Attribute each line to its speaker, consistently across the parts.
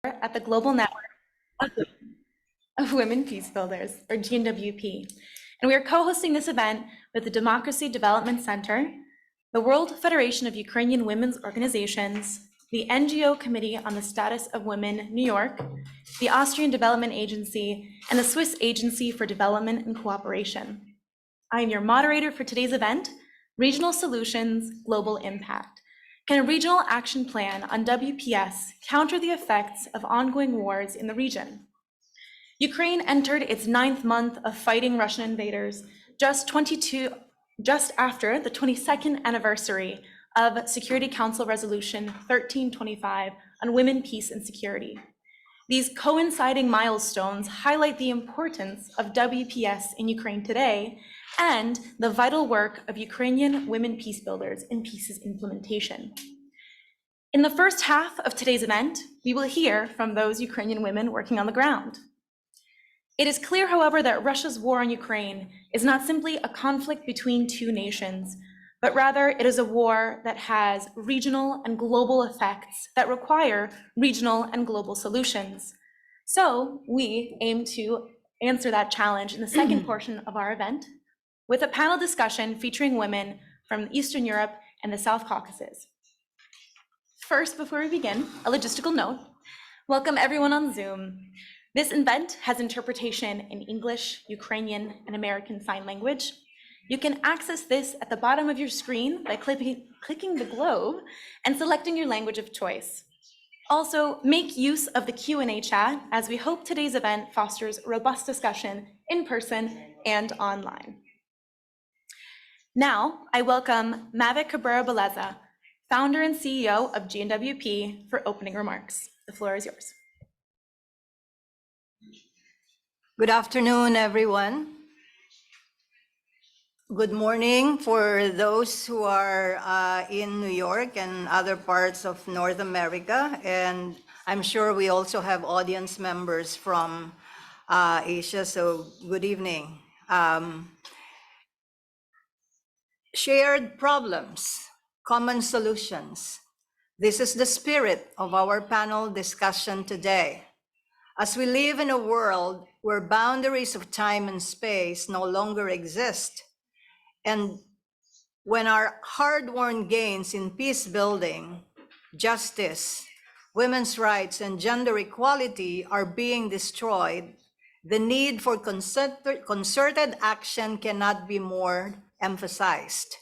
Speaker 1: at the Global Network of Women Peacebuilders, or GNWP. And we are co-hosting this event with the Democracy Development Center, the World Federation of Ukrainian Women's Organizations, the NGO Committee on the Status of Women, New York, the Austrian Development Agency, and the Swiss Agency for Development and Cooperation. I am your moderator for today's event, Regional Solutions, Global Impact. Can a regional action plan on WPS counter the effects of ongoing wars in the region? Ukraine entered its 9th month of fighting Russian invaders just after the 22nd anniversary of Security Council Resolution 1325 on women, peace, and security. These coinciding milestones highlight the importance of WPS in Ukraine today and the vital work of Ukrainian women peacebuilders in peace's implementation. In the first half of today's event, we will hear from those Ukrainian women working on the ground. It is clear, however, that Russia's war on Ukraine is not simply a conflict between two nations, but rather it is a war that has regional and global effects that require regional and global solutions. So we aim to answer that challenge in the second portion of our event with a panel discussion featuring women from Eastern Europe and the South Caucasus. First, before we begin, a logistical note. Welcome everyone on Zoom. This event has interpretation in English, Ukrainian, and American Sign Language. You can access this at the bottom of your screen by clicking the globe and selecting your language of choice. Also, make use of the Q&A chat as we hope today's event fosters robust discussion in person and online. Now, I welcome Mavic Cabrera-Beleza, founder and CEO of GNWP, for opening remarks. The floor is yours.
Speaker 2: Good afternoon, everyone. Good morning for those who are in New York and other parts of North America. And I'm sure we also have audience members from Asia, so good evening. Shared problems, common solutions. This is the spirit of our panel discussion today. As we live in a world where boundaries of time and space no longer exist, and when our hard-won gains in peace building, justice, women's rights, and gender equality are being destroyed, the need for concerted action cannot be more emphasized.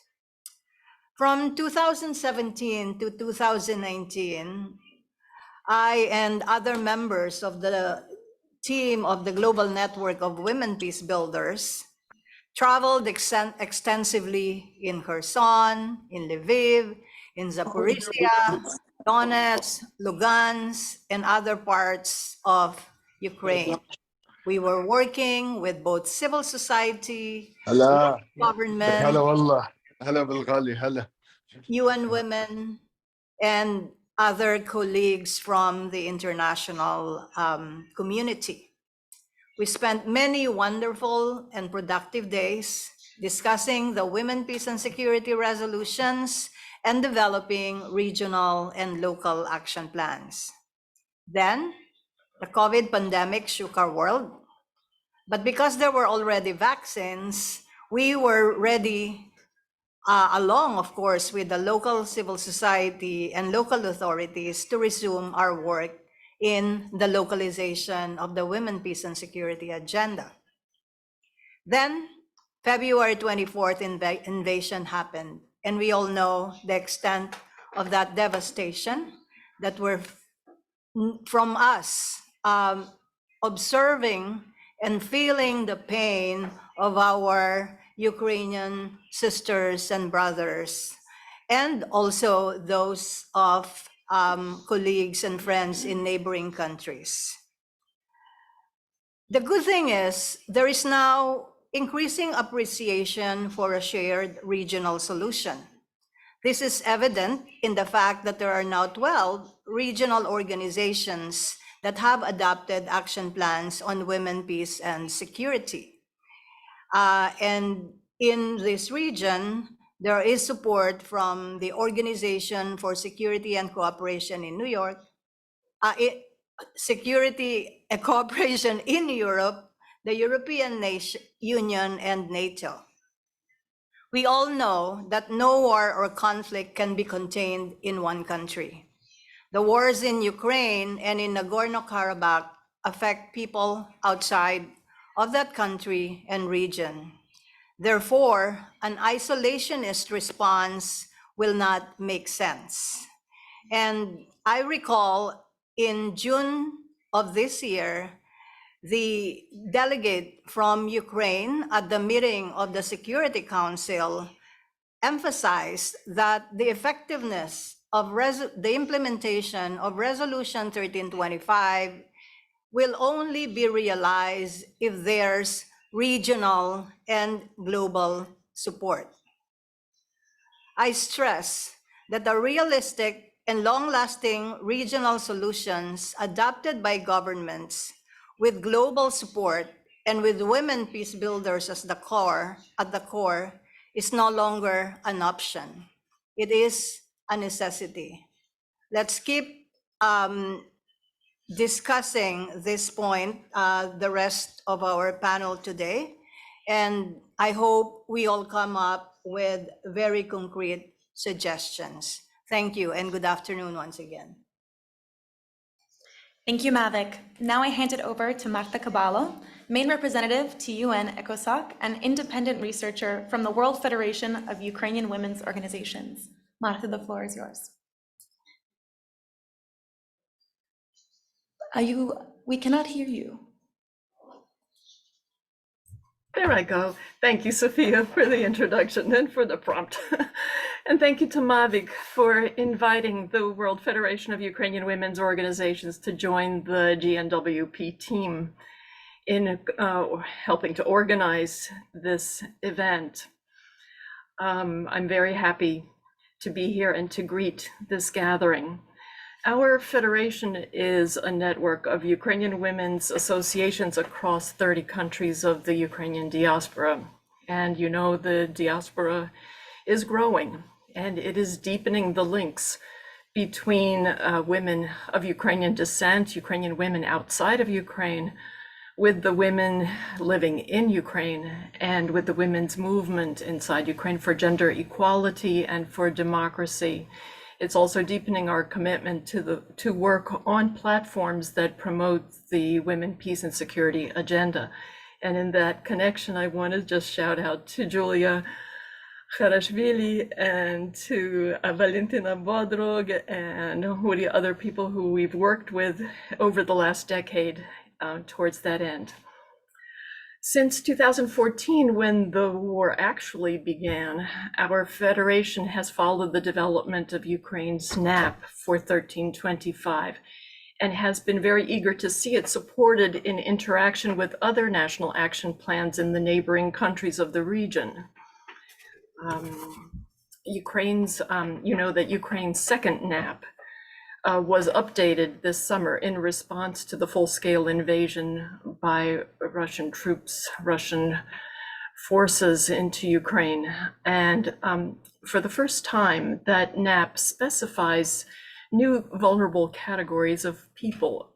Speaker 2: From 2017 to 2019, I and other members of the team of the Global Network of Women Peacebuilders traveled extensively in Kherson, in Lviv, in Zaporizhia, Donetsk, Lugansk, and other parts of Ukraine. We were working with both civil society, government, UN Women, and other colleagues from the international community. We spent many wonderful and productive days discussing the Women, Peace, and Security resolutions and developing regional and local action plans. Then, the COVID pandemic shook our world. But because there were already vaccines, we were ready along, of course, with the local civil society and local authorities to resume our work in the localization of the Women, Peace, and Security agenda. Then, February 24th invasion happened, and we all know the extent of that devastation that were from us observing and feeling the pain of our Ukrainian sisters and brothers, and also those of colleagues and friends in neighboring countries. The good thing is there is now increasing appreciation for a shared regional solution. This is evident in the fact that there are now 12 regional organizations that have adopted action plans on women, peace, and security. And in this region, there is support from the Organization for Security and Cooperation in New York, security and cooperation in Europe, the European Union, and NATO. We all know that no war or conflict can be contained in one country. The wars in Ukraine and in Nagorno-Karabakh affect people outside of that country and region. Therefore, an isolationist response will not make sense. And I recall in June of this year, the delegate from Ukraine at the meeting of the Security Council emphasized that the effectiveness of the implementation of Resolution 1325 will only be realized if there's regional and global support. I stress that the realistic and long-lasting regional solutions adopted by governments with global support and with women peace builders as at the core is no longer an option. It is a necessity. Let's keep discussing this point the rest of our panel today. And I hope we all come up with very concrete suggestions. Thank you and good afternoon once again.
Speaker 1: Thank you, Mavic. Now I hand it over to Marta Caballo, main representative to UN ECOSOC and independent researcher from the World Federation of Ukrainian Women's Organizations. Marta, the floor is yours. We cannot hear you.
Speaker 3: There I go. Thank you, Sophia, for the introduction and for the prompt. And thank you to Mavic for inviting the World Federation of Ukrainian Women's Organizations to join the GNWP team in helping to organize this event. I'm very happy to be here and to greet this gathering. Our federation is a network of Ukrainian women's associations across 30 countries of the Ukrainian diaspora. And you know, the diaspora is growing and it is deepening the links between women of Ukrainian descent, Ukrainian women outside of Ukraine, with the women living in Ukraine and with the women's movement inside Ukraine for gender equality and for democracy. It's also deepening our commitment to work on platforms that promote the women, peace, and security agenda. And in that connection, I want to just shout out to Julia Kharashvili and to Valentina Bodrog and the other people who we've worked with over the last decade towards that end. Since 2014, when the war actually began, our federation has followed the development of Ukraine's NAP for 1325 and has been very eager to see it supported in interaction with other national action plans in the neighboring countries of the region. You know that Ukraine's second NAP was updated this summer in response to the full-scale invasion by Russian troops, Russian forces into Ukraine. And for the first time, that NAP specifies new vulnerable categories of people,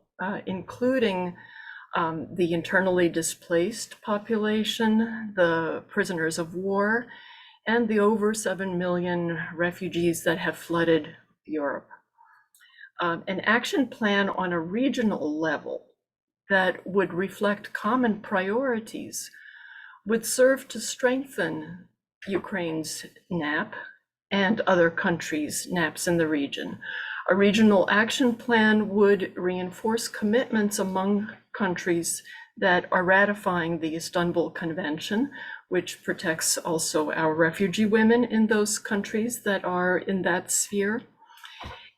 Speaker 3: including the internally displaced population, the prisoners of war, and the over 7 million refugees that have flooded Europe. An action plan on a regional level that would reflect common priorities would serve to strengthen Ukraine's NAP and other countries' NAPs in the region. A regional action plan would reinforce commitments among countries that are ratifying the Istanbul Convention, which protects also our refugee women in those countries that are in that sphere,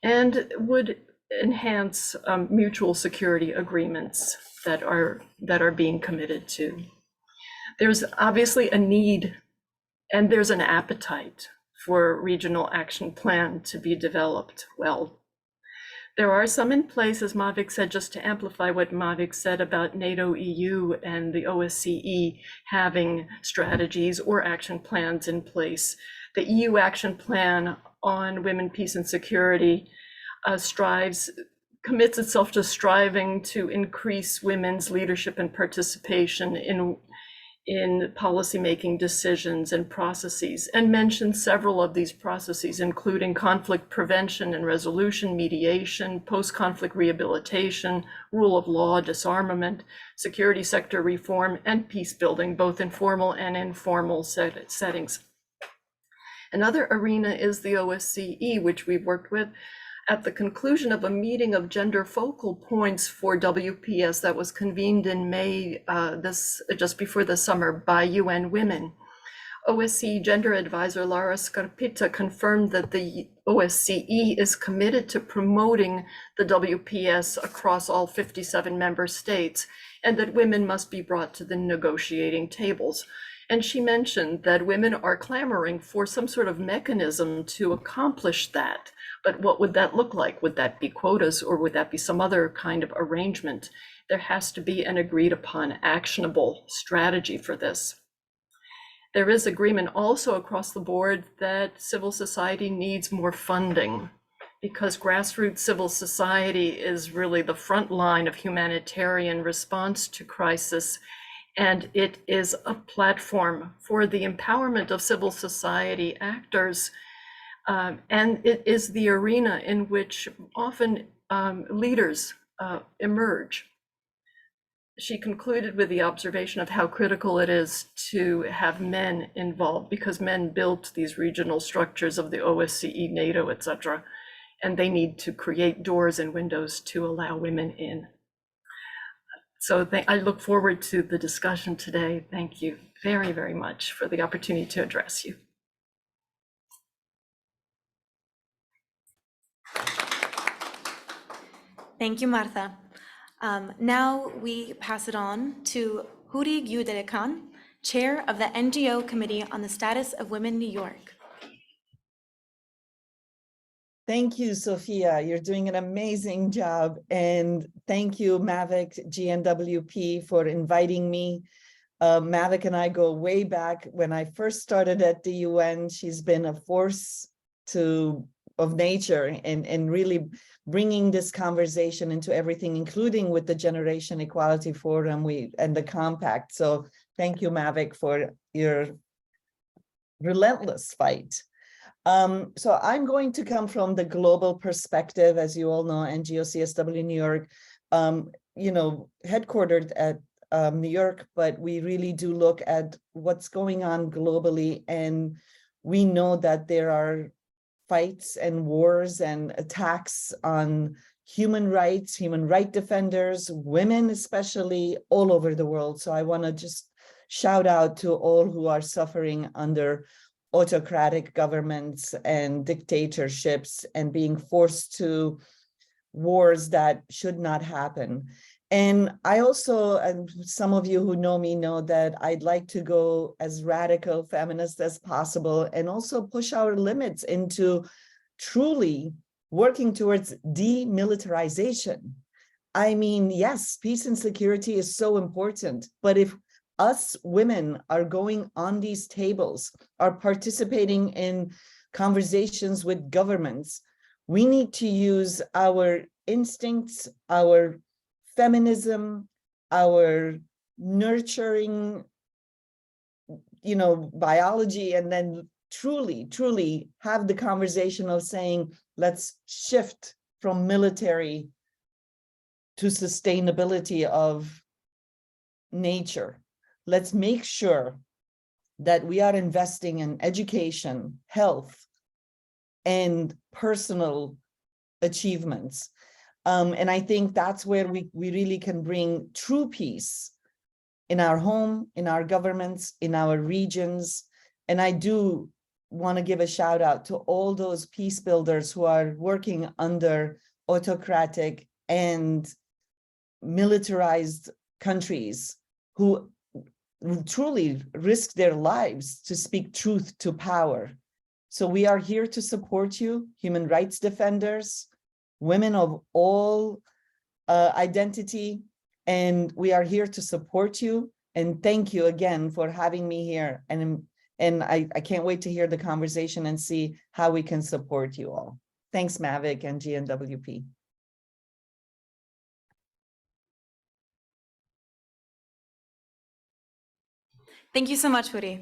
Speaker 3: and would enhance mutual security agreements that are being committed to. There's obviously a need and there's an appetite for a regional action plan to be developed well. There are some in place, as Mavic said, just to amplify what Mavic said about NATO, EU, and the OSCE having strategies or action plans in place. The EU action plan on women, peace, and security strives commits itself to striving to increase women's leadership and participation in policymaking decisions and processes, and mentioned several of these processes, including conflict prevention and resolution, mediation, post-conflict rehabilitation, rule of law, disarmament, security sector reform, and peace building, both in formal and informal settings. Another arena is the OSCE, which we've worked with. At the conclusion of a meeting of gender focal points for WPS that was convened in May, just before the summer, by UN Women, OSCE Gender Advisor Lara Scarpita confirmed that the OSCE is committed to promoting the WPS across all 57 member states, and that women must be brought to the negotiating tables. And she mentioned that women are clamoring for some sort of mechanism to accomplish that. But what would that look like? Would that be quotas, or would that be some other kind of arrangement? There has to be an agreed upon actionable strategy for this. There is agreement also across the board that civil society needs more funding, because grassroots civil society is really the front line of humanitarian response to crisis. And it is a platform for the empowerment of civil society actors. And it is the arena in which often leaders emerge. She concluded with the observation of how critical it is to have men involved, because men built these regional structures of the OSCE, NATO, etc., and they need to create doors and windows to allow women in. So I look forward to the discussion today. Thank you very, very much for the opportunity to address you.
Speaker 1: Thank you, Martha. Now we pass it on to Huri Gyuderekan, Chair of the NGO Committee on the Status of Women, New York.
Speaker 4: Thank you, Sophia. You're doing an amazing job. And thank you, Mavic GNWP, for inviting me. Mavic and I go way back. When I first started at the UN, she's been a force of nature and really bringing this conversation into everything, including with the Generation Equality Forum and the Compact. So thank you, Mavic, for your relentless fight. So I'm going to come from the global perspective. As you all know, NGO CSW New York, headquartered at New York, but we really do look at what's going on globally. And we know that there are fights and wars and attacks on human rights, human rights defenders, women especially, all over the world. So I want to just shout out to all who are suffering under autocratic governments and dictatorships and being forced to wars that should not happen. And I also, and some of you who know me know that I'd like to go as radical feminist as possible and also push our limits into truly working towards demilitarization. I mean, yes, peace and security is so important, but if us women are going on these tables, are participating in conversations with governments, we need to use our instincts, our feminism, our nurturing, biology, and then truly have the conversation of saying, let's shift from military to sustainability of nature. Let's make sure that we are investing in education, health, and personal achievements. And I think that's where we really can bring true peace in our home, in our governments, in our regions. And I do want to give a shout out to all those peace builders who are working under autocratic and militarized countries who truly risk their lives to speak truth to power. So we are here to support you, human rights defenders, women of all identity, and we are here to support you. And thank you again for having me here. And I can't wait to hear the conversation and see how we can support you all. Thanks, Mavic and GNWP.
Speaker 1: Thank you so much, Huri.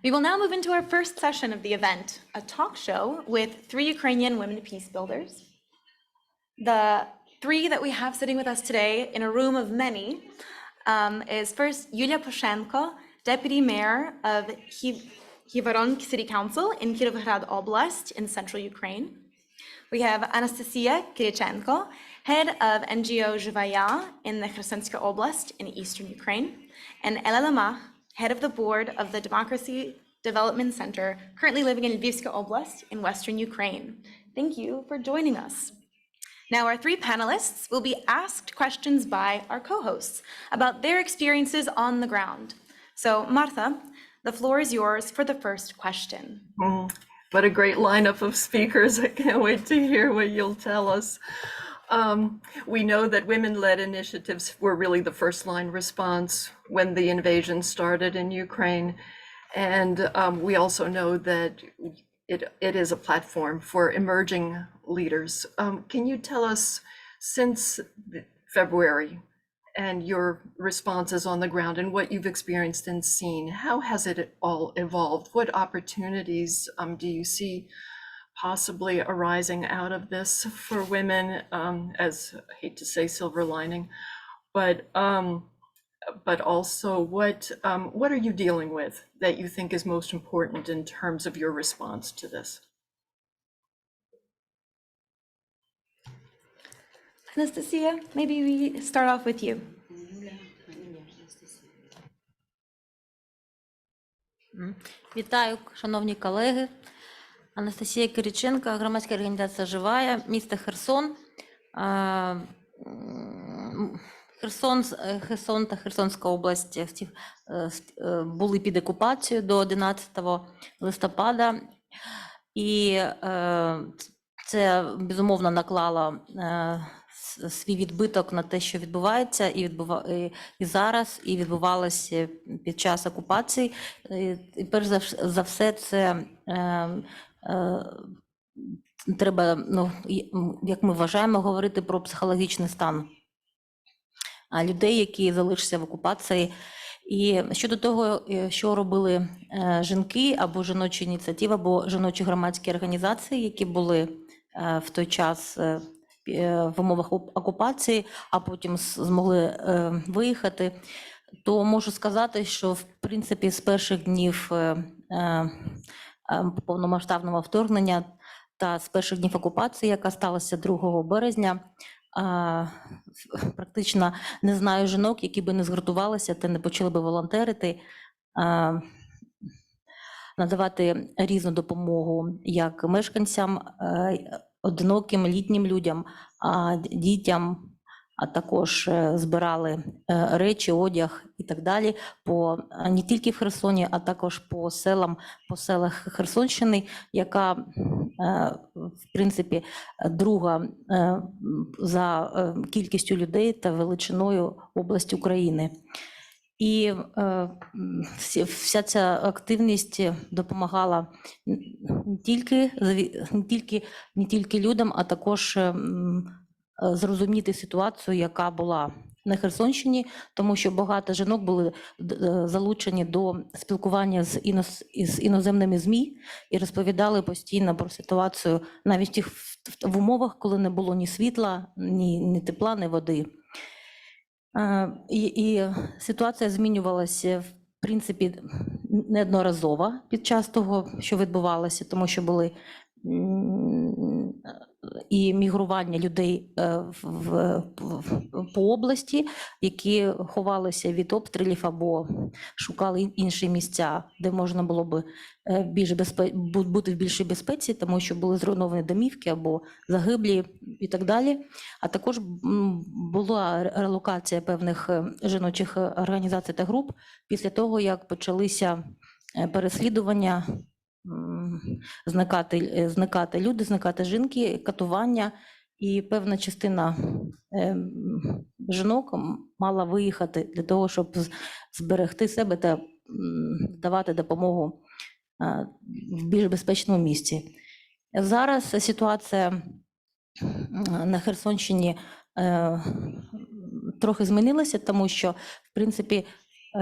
Speaker 1: We will now move into our first session of the event, a talk show with 3 Ukrainian women peace builders. The 3 that we have sitting with us today in a room of many is first Yulia Poshenko, Deputy Mayor of Hivaronk City Council in Kirovohrad Oblast in central Ukraine. We have Anastasia Kirichenko, head of NGO Zhivaya in the Khersonska Oblast in eastern Ukraine, and Ella Lamach, head of the board of the Democracy Development Center, currently living in Lvivska Oblast in western Ukraine. Thank you for joining us. Now, our 3 panelists will be asked questions by our co-hosts about their experiences on the ground. So, Martha, the floor is yours for the first question.
Speaker 3: What a great lineup of speakers. I can't wait to hear what you'll tell us. We know that women-led initiatives were really the first line response when the invasion started in Ukraine. And we also know that it is a platform for emerging leaders. Can you tell us, since February and your responses on the ground and what you've experienced and seen, how has it all evolved? What opportunities do you see possibly arising out of this for women, as I hate to say silver lining, but also what are you dealing with that you think is most important in terms of your response to this?
Speaker 1: Anastasia, maybe we start off with you.
Speaker 5: Вітаю, шановні колеги. Анастасія Кириченко, громадська організація «Живая», місто Херсон. Херсон та Херсонська область були під окупацією до 11 листопада. І це, безумовно, наклало свій відбиток на те, що відбувається і зараз, і відбувалося під час окупації. І перш за все, це треба, як ми вважаємо, говорити про психологічний стан людей, які залишилися в окупації. І щодо того, що робили жінки або жіночі ініціативи, або жіночі громадські організації, які були в той час в умовах окупації, а потім змогли виїхати, то можу сказати, що в принципі з перших днів повномасштабного вторгнення та з перших днів окупації, яка сталася 2 березня, практично не знаю жінок, які би не згуртувалися та не почали би волонтерити, надавати різну допомогу як мешканцям, одиноким літнім людям, дітям, а також збирали речі, одяг і так далі, не тільки в Херсоні, а також по селах Херсонщини, яка, в принципі, друга за кількістю людей та величиною область України. І вся ця активність допомагала не тільки людям, а також зрозуміти ситуацію, яка була на Херсонщині, тому що багато жінок були залучені до спілкування з іноземними ЗМІ і розповідали постійно про ситуацію навіть в умовах, коли не було ні світла, ні тепла, ні води. І ситуація змінювалася, в принципі, неодноразово під час того, що відбувалося, тому що були і мігрування людей по області, які ховалися від обстрілів або шукали інші місця, де можна було б бути в більшій безпеці, тому що були зруйновані домівки або загиблі і так далі. А також була релокація певних жіночих організацій та груп після того, як почалися переслідування, зникати люди, зникати жінки, катування, і певна частина жінок мала виїхати для того, щоб зберегти себе та давати допомогу в більш безпечному місці. Зараз ситуація на Херсонщині трохи змінилася, тому що, в принципі,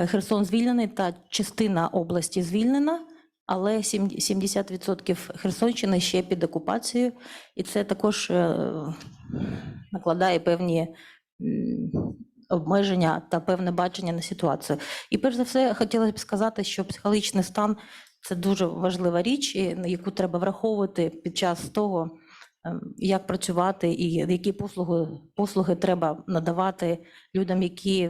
Speaker 5: Херсон звільнений та частина області звільнена, але 70% Херсонщини ще під окупацією, і це також накладає певні обмеження та певне бачення на ситуацію. І перш за все, хотілося б сказати, що психологічний стан – це дуже важлива річ, яку треба враховувати під час того, як працювати і які послуги треба надавати людям, які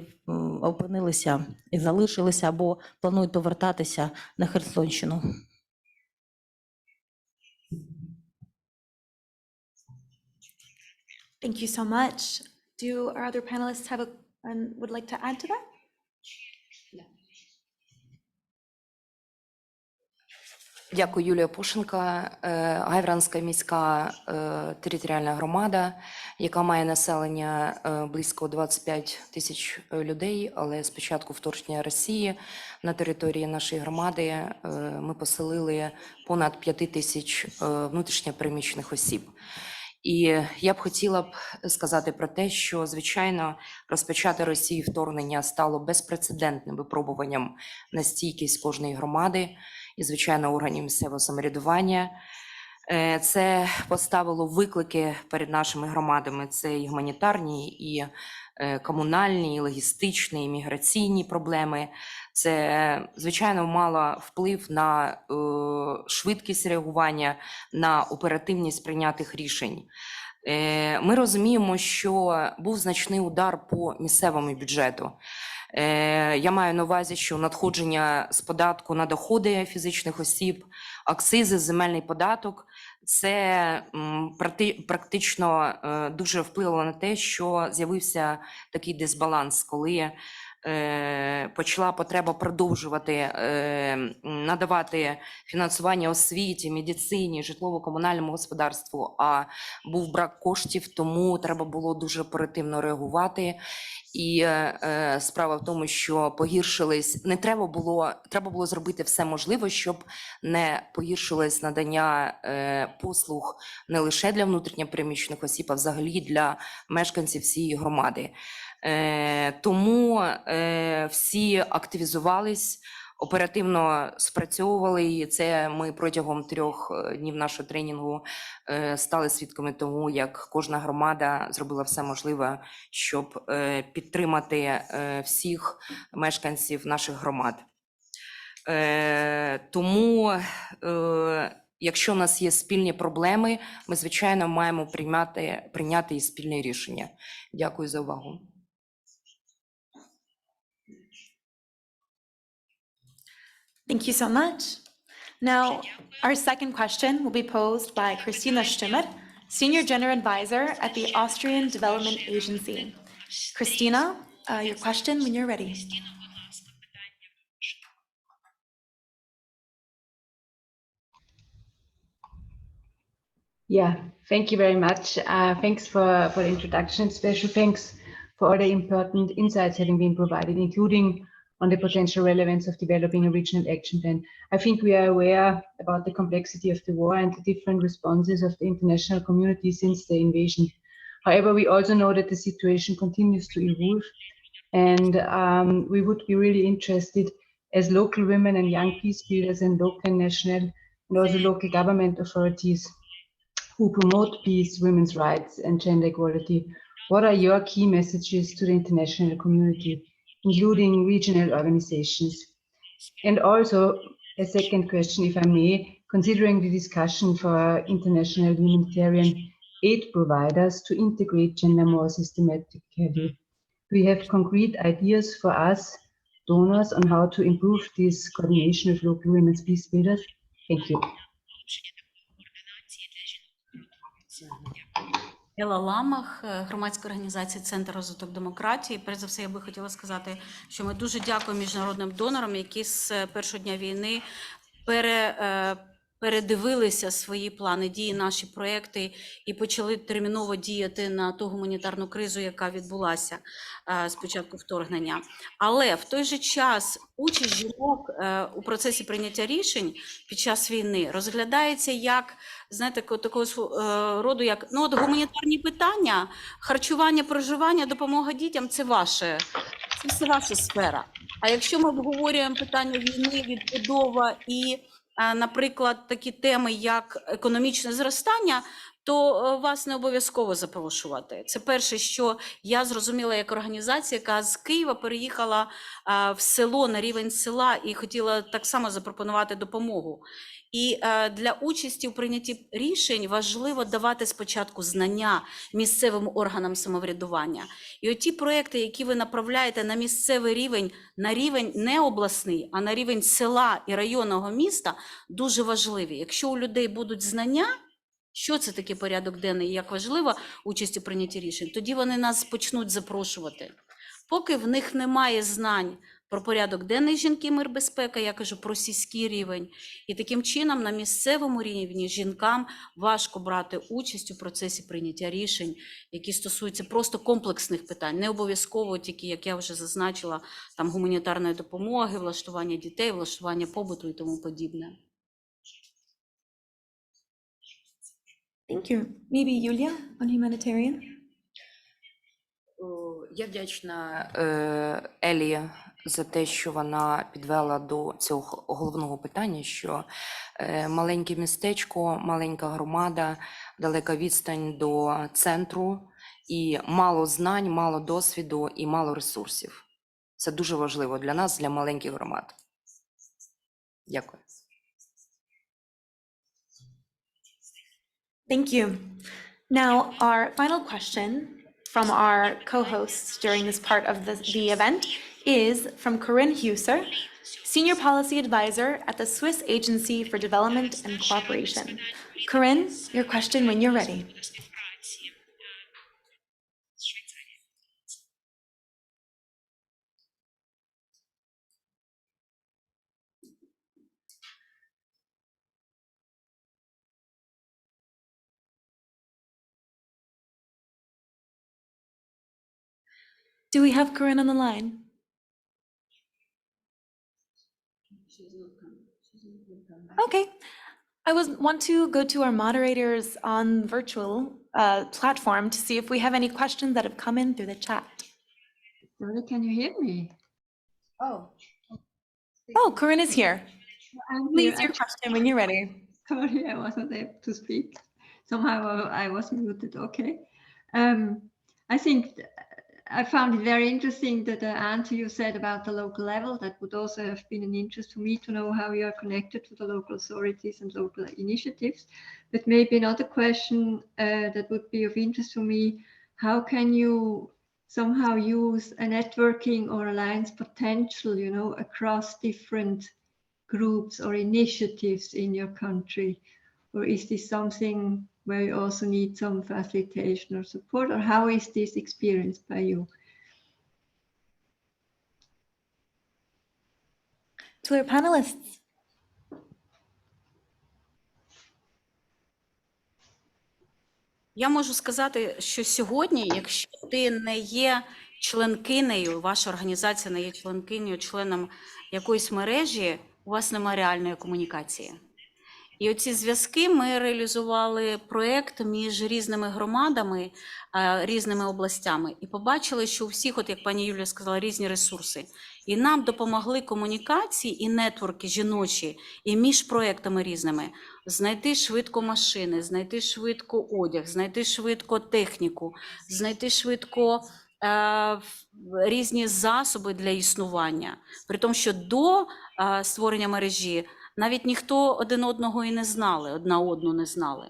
Speaker 5: опинилися і залишилися або планують повертатися на Херсонщину.
Speaker 1: Thank you so much. Do our other panelists have would like to add to that?
Speaker 6: Дякую, Юлія Пушенка, Гайворонська міська територіальна громада, яка має населення близько 25 тисяч людей, але з початку вторгнення Росії на території нашої громади ми поселили понад 5 тисяч внутрішньо переміщених осіб. І я б хотіла сказати про те, що, звичайно, розпочати Росії вторгнення стало безпрецедентним випробуванням на стійкість кожної громади і, звичайно, органів місцевого самоврядування. Це поставило виклики перед нашими громадами. Це і гуманітарні, і комунальні, і логістичні, і міграційні проблеми. Це, звичайно, мало вплив на швидкість реагування, на оперативність прийнятих рішень. Ми розуміємо, що був значний удар по місцевому бюджету. Я маю на увазі, що надходження з податку на доходи фізичних осіб, акцизи, земельний податок – це практично дуже впливало на те, що з'явився такий дисбаланс, коли почала потреба продовжувати надавати фінансування освіті, медицині, житлово-комунальному господарству, а був брак коштів, тому треба було дуже оперативно реагувати. І справа в тому, що погіршились, треба було зробити все можливе, щоб не погіршилось надання послуг не лише для внутрішньопереміщених осіб, а взагалі для мешканців всієї громади. Тому всі активізувались, оперативно спрацьовували, і це ми протягом 3 днів нашого тренінгу стали свідками того, як кожна громада зробила все можливе, щоб підтримати всіх мешканців наших громад. Тому, якщо у нас є спільні проблеми, ми, звичайно, маємо прийняти і спільне рішення. Дякую за увагу.
Speaker 1: Thank you so much. Now, our second question will be posed by Christina Stimmet, Senior General Advisor at the Austrian Development Agency. Christina, your question when you're ready.
Speaker 7: Yeah, thank you very much. Thanks for the introduction. Special thanks for all the important insights having been provided, including on the potential relevance of developing a regional action plan. I think we are aware about the complexity of the war and the different responses of the international community since the invasion. However, we also know that the situation continues to evolve, and we would be really interested as local women and young peace builders and local, national, and also local government authorities who promote peace, women's rights, and gender equality. What are your key messages to the international community, including regional organizations? And also, a second question, if I may, considering the discussion for international humanitarian aid providers to integrate gender more systematically, we have concrete ideas for us, donors, on how to improve this coordination of local women's peace builders? Thank you.
Speaker 8: Елла Ламах, громадська організація «Центр розвиток демократії». Перш за все, я би хотіла сказати, що ми дуже дякуємо міжнародним донорам, які з першого дня війни передивилися свої плани дії, наші проекти і почали терміново діяти на ту гуманітарну кризу, яка відбулася з початку вторгнення. Але в той же час участь жінок у процесі прийняття рішень під час війни розглядається як, знаєте, такого роду, як гуманітарні питання, харчування, проживання, допомога дітям – це все ваша сфера. А якщо ми обговорюємо питання війни, відбудова і, наприклад, такі теми, як економічне зростання, то вас не обов'язково запрошувати. Це перше, що я зрозуміла як організація, яка з Києва переїхала в село, на рівень села, і хотіла так само запропонувати допомогу. І для участі у прийнятті рішень важливо давати спочатку знання місцевим органам самоврядування. І оті проекти, які ви направляєте на місцевий рівень, на рівень не обласний, а на рівень села і районного міста, дуже важливі. Якщо у людей будуть знання, що це таке порядок денний і як важлива участь у прийнятті рішень, тоді вони нас почнуть запрошувати. Поки в них немає знань про порядок денний жінки, мир, безпека, я кажу про сільський рівень. І таким чином на місцевому рівні жінкам важко брати участь у процесі прийняття рішень, які стосуються просто комплексних питань, не обов'язково тільки, як я вже зазначила, там гуманітарної допомоги, влаштування дітей, влаштування побуту і тому подібне.
Speaker 1: Thank you. Maybe Yulia on humanitarian?
Speaker 6: Я вдячна Елі за те, що вона підвела до цього головного питання, що маленьке містечко, маленька громада, далека відстань до центру, і мало знань, мало досвіду і мало ресурсів. Це дуже важливо для нас, для маленьких громад. Дякую.
Speaker 1: Thank you. Now, our final question from our co-hosts during this part of the event is from Corinne Huser, Senior Policy Advisor at the Swiss Agency for Development and Cooperation. Corinne, your question when you're ready. Do we have Corinne on the line? Okay. I want to go to our moderators on virtual platform to see if we have any questions that have come in through the chat.
Speaker 9: Sorry, can you hear me?
Speaker 1: Oh, Corinne is here.
Speaker 9: I'm
Speaker 1: Please,
Speaker 9: here.
Speaker 1: your question when you're ready.
Speaker 9: Sorry, I wasn't able to speak. Somehow I was muted. Okay. I think I found it very interesting that the answer you said about the local level. That would also have been an interest for me to know how you are connected to the local authorities and local initiatives. But maybe another question that would be of interest for me, how can you somehow use a networking or alliance potential, you know, across different groups or initiatives in your country? Or is this something where you also need some facilitation or support? Or how is this experienced by you?
Speaker 1: To our panelists.
Speaker 8: Я можу сказати, що сьогодні, якщо ти не є членкинею, ваша організація не є членкинею, членом якоїсь мережі, у вас немає реальної комунікації. І оці зв'язки ми реалізували проєкт між різними громадами, різними областями. І побачили, що у всіх, от як пані Юлія сказала, різні ресурси. І нам допомогли комунікації і нетворки жіночі, і між проєктами різними. Знайти швидко машини, знайти швидко одяг, знайти швидко техніку, знайти швидко різні засоби для існування. При тому, що до створення мережі навіть ніхто один одного і не знали, одна одну не знали.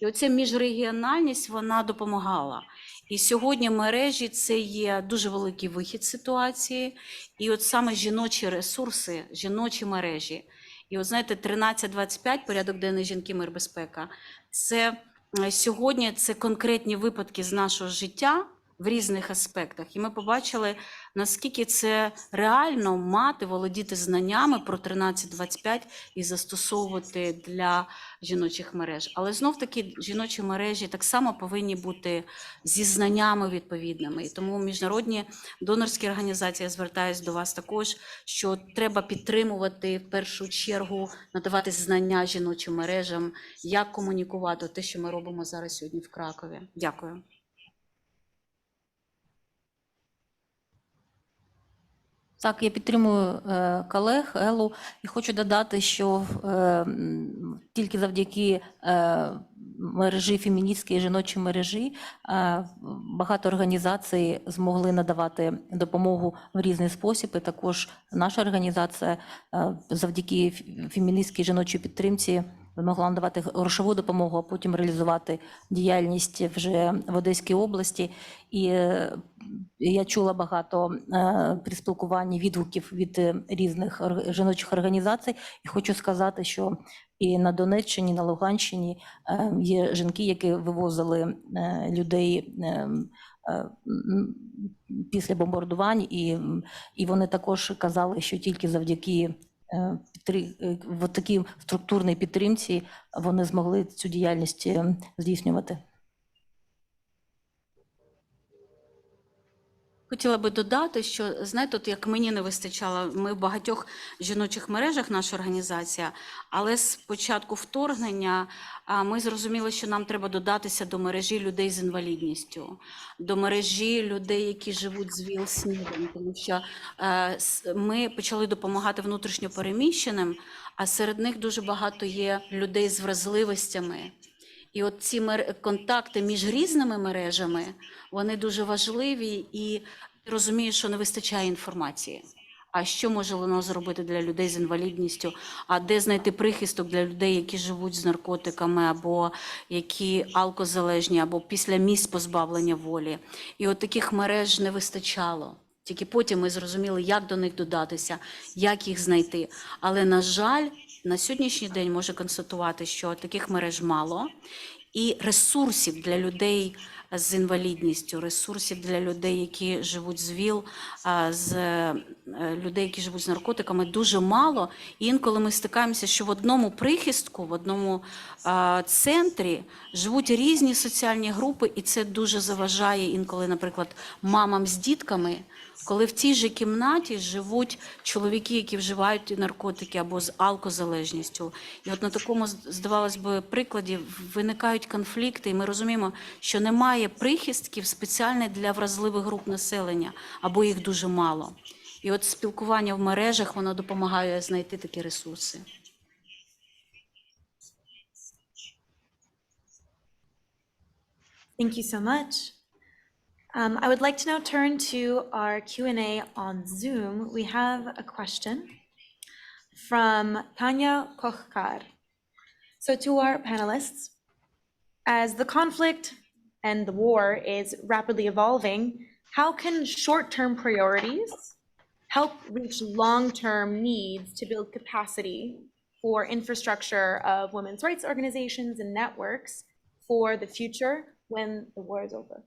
Speaker 8: І оця міжрегіональність, вона допомагала. І сьогодні мережі – це є дуже великий вихід з ситуації. І от саме жіночі ресурси, жіночі мережі. І от знаєте, 1325, порядок денний жінки, мир, безпека, це сьогодні це конкретні випадки з нашого життя в різних аспектах. І ми побачили, наскільки це реально мати, володіти знаннями про 1325 і застосовувати для жіночих мереж. Але знов-таки жіночі мережі так само повинні бути зі знаннями відповідними. І тому міжнародні донорські організації, я звертаюся до вас також, що треба підтримувати в першу чергу, надавати знання жіночим мережам, як комунікувати те, що ми робимо зараз сьогодні в Кракові. Дякую.
Speaker 5: Так, я підтримую колег Елу і хочу додати, що тільки завдяки мережі феміністської жіночої мережі багато організацій змогли надавати допомогу в різний спосіб. І також наша організація завдяки феміністській жіночій підтримці змогла надавати грошову допомогу, а потім реалізувати діяльність вже в Одеській області. І я чула багато при спілкуванні відгуків від різних жіночих організацій. І хочу сказати, що і на Донеччині, на Луганщині є жінки, які вивозили людей після бомбардувань, і вони також казали, що тільки завдяки в такій структурній підтримці вони змогли цю діяльність здійснювати.
Speaker 8: Хотіла би додати, що, знаєте, от як мені не вистачало, ми в багатьох жіночих мережах, наша організація, але з початку вторгнення ми зрозуміли, що нам треба додатися до мережі людей з інвалідністю, до мережі людей, які живуть з ВІЛ-СНІДом, тому що ми почали допомагати внутрішньо переміщеним, а серед них дуже багато є людей з вразливостями. І от ці контакти між різними мережами, вони дуже важливі, і ти розумієш, що не вистачає інформації. А що може воно зробити для людей з інвалідністю? А де знайти прихисток для людей, які живуть з наркотиками, або які алкозалежні, або після місць позбавлення волі? І от таких мереж не вистачало. Тільки потім ми зрозуміли, як до них додатися, як їх знайти. Але, на жаль, на сьогоднішній день можу констатувати, що таких мереж мало, і ресурсів для людей з інвалідністю, ресурсів для людей, які живуть з ВІЛ, з людей, які живуть з наркотиками, дуже мало. І інколи ми стикаємося, що в одному прихистку, в одному центрі живуть різні соціальні групи, і це дуже заважає інколи, наприклад, мамам з дітками, коли в цій же кімнаті живуть чоловіки, які вживають наркотики або з алкозалежністю. І от на такому, здавалось би, прикладі виникають конфлікти, і ми розуміємо, що немає прихистків спеціальних для вразливих груп населення, або їх дуже мало. І от спілкування в мережах, воно допомагає знайти такі ресурси.
Speaker 1: Thank you so much. I would like to now turn to our Q&A on Zoom. We have a question from Tanya Kochkar. So to our panelists, as the conflict and the war is rapidly evolving, how can short-term priorities help reach long-term needs to build capacity for infrastructure of women's rights organizations and networks for the future when the war is over?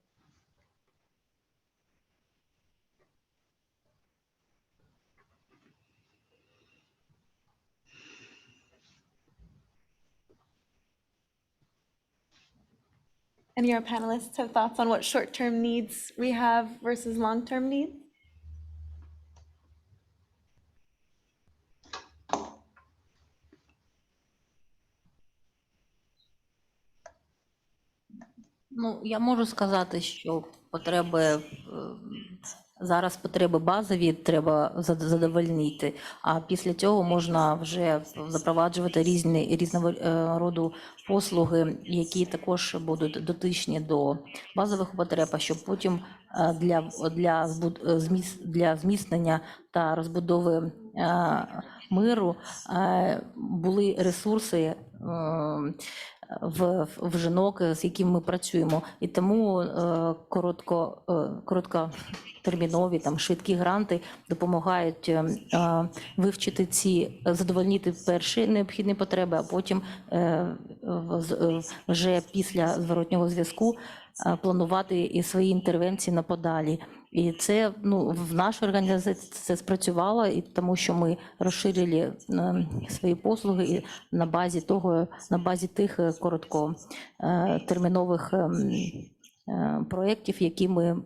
Speaker 1: Any of our panelists have thoughts on what short-term needs we have versus long-term needs?
Speaker 5: Ну, я можу сказати, що зараз потреби базові треба задовольнити, а після цього можна вже запроваджувати різного роду послуги, які також будуть дотичні до базових потреб, а щоб потім для зміцнення та розбудови миру були ресурси в жінок, з якими ми працюємо. І тому короткотермінові, швидкі гранти допомагають вивчити задовольнити перші необхідні потреби, а потім вже після зворотнього зв'язку планувати і свої інтервенції на подалі. І це в нашій організації це спрацювало, і тому що ми розширили свої послуги і на базі тих короткотермінових проєктів, які ми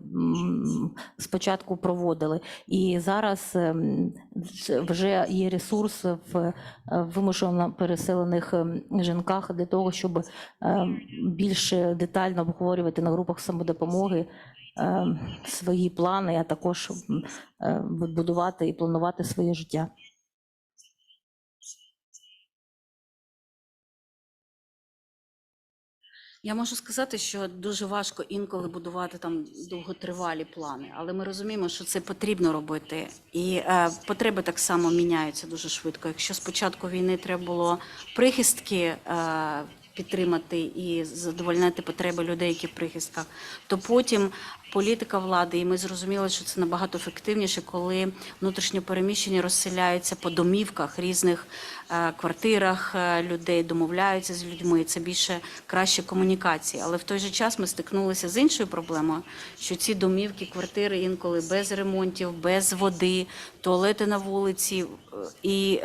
Speaker 5: спочатку проводили. І зараз вже є ресурс в вимушено переселених жінках для того, щоб більш детально обговорювати на групах самодопомоги свої плани, а також будувати і планувати своє життя.
Speaker 8: Я можу сказати, що дуже важко інколи будувати там довготривалі плани, але ми розуміємо, що це потрібно робити. І потреби так само міняються дуже швидко. Якщо спочатку війни треба було прихистки підтримати і задовольнити потреби людей, які в прихистках, то потім політика влади, і ми зрозуміли, що це набагато ефективніше, коли внутрішньо переміщені розселяються по домівках, різних квартирах людей, домовляються з людьми, це більше краще комунікації. Але в той же час ми стикнулися з іншою проблемою, що ці домівки, квартири інколи без ремонтів, без води, туалети на вулиці. І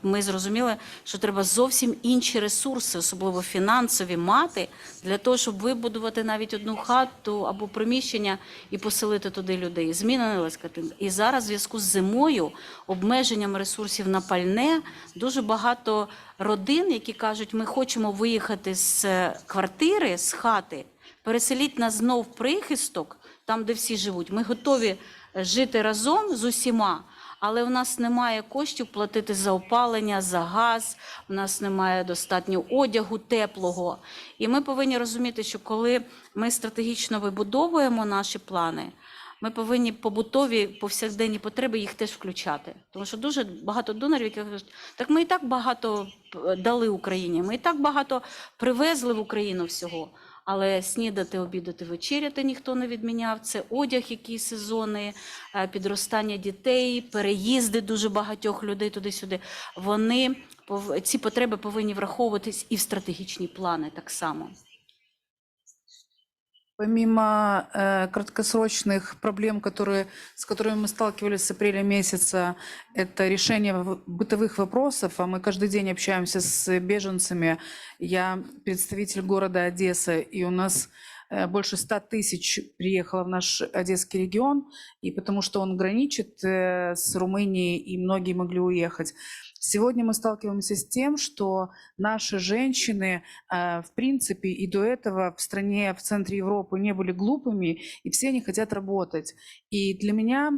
Speaker 8: ми зрозуміли, що треба зовсім інші ресурси, особливо фінансові, мати, для того, щоб вибудувати навіть одну хату або приміщення і поселити туди людей. Змінилась картинка. І зараз в зв'язку з зимою, обмеженням ресурсів на пальне, дуже багато родин, які кажуть, ми хочемо виїхати з квартири, з хати, переселіть нас знов в прихисток, там, де всі живуть. Ми готові жити разом з усіма, але в нас немає коштів платити за опалення, за газ, в нас немає достатньо одягу теплого. І ми повинні розуміти, що коли ми стратегічно вибудовуємо наші плани, ми повинні побутові, повсякденні потреби їх теж включати. Тому що дуже багато донорів, які кажуть, так ми і так багато дали Україні, ми і так багато привезли в Україну всього. Але снідати, обідати, вечеряти ніхто не відміняв. Це одяг, який сезонний, підростання дітей, переїзди дуже багатьох людей туди-сюди. Ці потреби повинні враховуватись і в стратегічні плани так само.
Speaker 10: Помимо краткосрочных проблем, с которыми мы сталкивались с апреля месяца, это решение бытовых вопросов, а мы каждый день общаемся с беженцами. Я представитель города Одесса, и у нас больше 100 тысяч приехало в наш Одесский регион, и потому что он граничит с Румынией, и многие могли уехать. Сегодня мы сталкиваемся с тем, что наши женщины, в принципе, и до этого в стране, в центре Европы не были глупыми, и все они хотят работать. И для меня,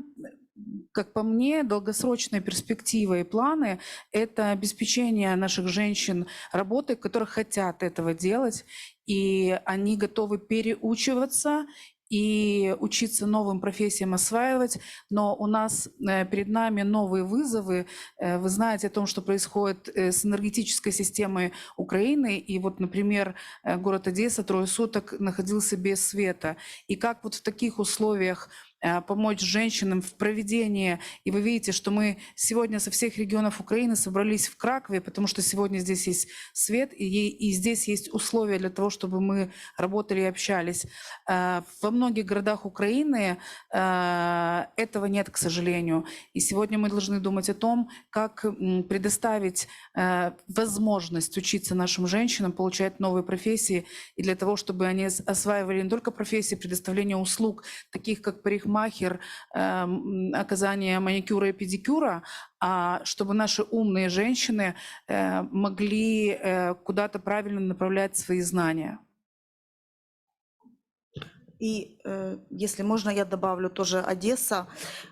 Speaker 10: как по мне, долгосрочная перспектива и планы – это обеспечение наших женщин работой, которые хотят этого делать, и они готовы переучиваться и учиться новым профессиям осваивать, но у нас перед нами новые вызовы. Вы знаете о том, что происходит с энергетической системой Украины, и вот, например, город Одесса 3 суток находился без света. И как вот в таких условиях помочь женщинам в проведении. И вы видите, что мы сегодня со всех регионов Украины собрались в Кракове, потому что сегодня здесь есть свет, и здесь есть условия для того, чтобы мы работали и общались. Во многих городах Украины этого нет, к сожалению. И сегодня мы должны думать о том, как предоставить возможность учиться нашим женщинам, получать новые профессии, и для того, чтобы они осваивали не только профессии предоставления услуг, таких как парикмахер, оказание маникюра и педикюра, а чтобы наши умные женщины могли куда-то правильно направлять свои знания.
Speaker 11: И если можно, я добавлю тоже Одесса.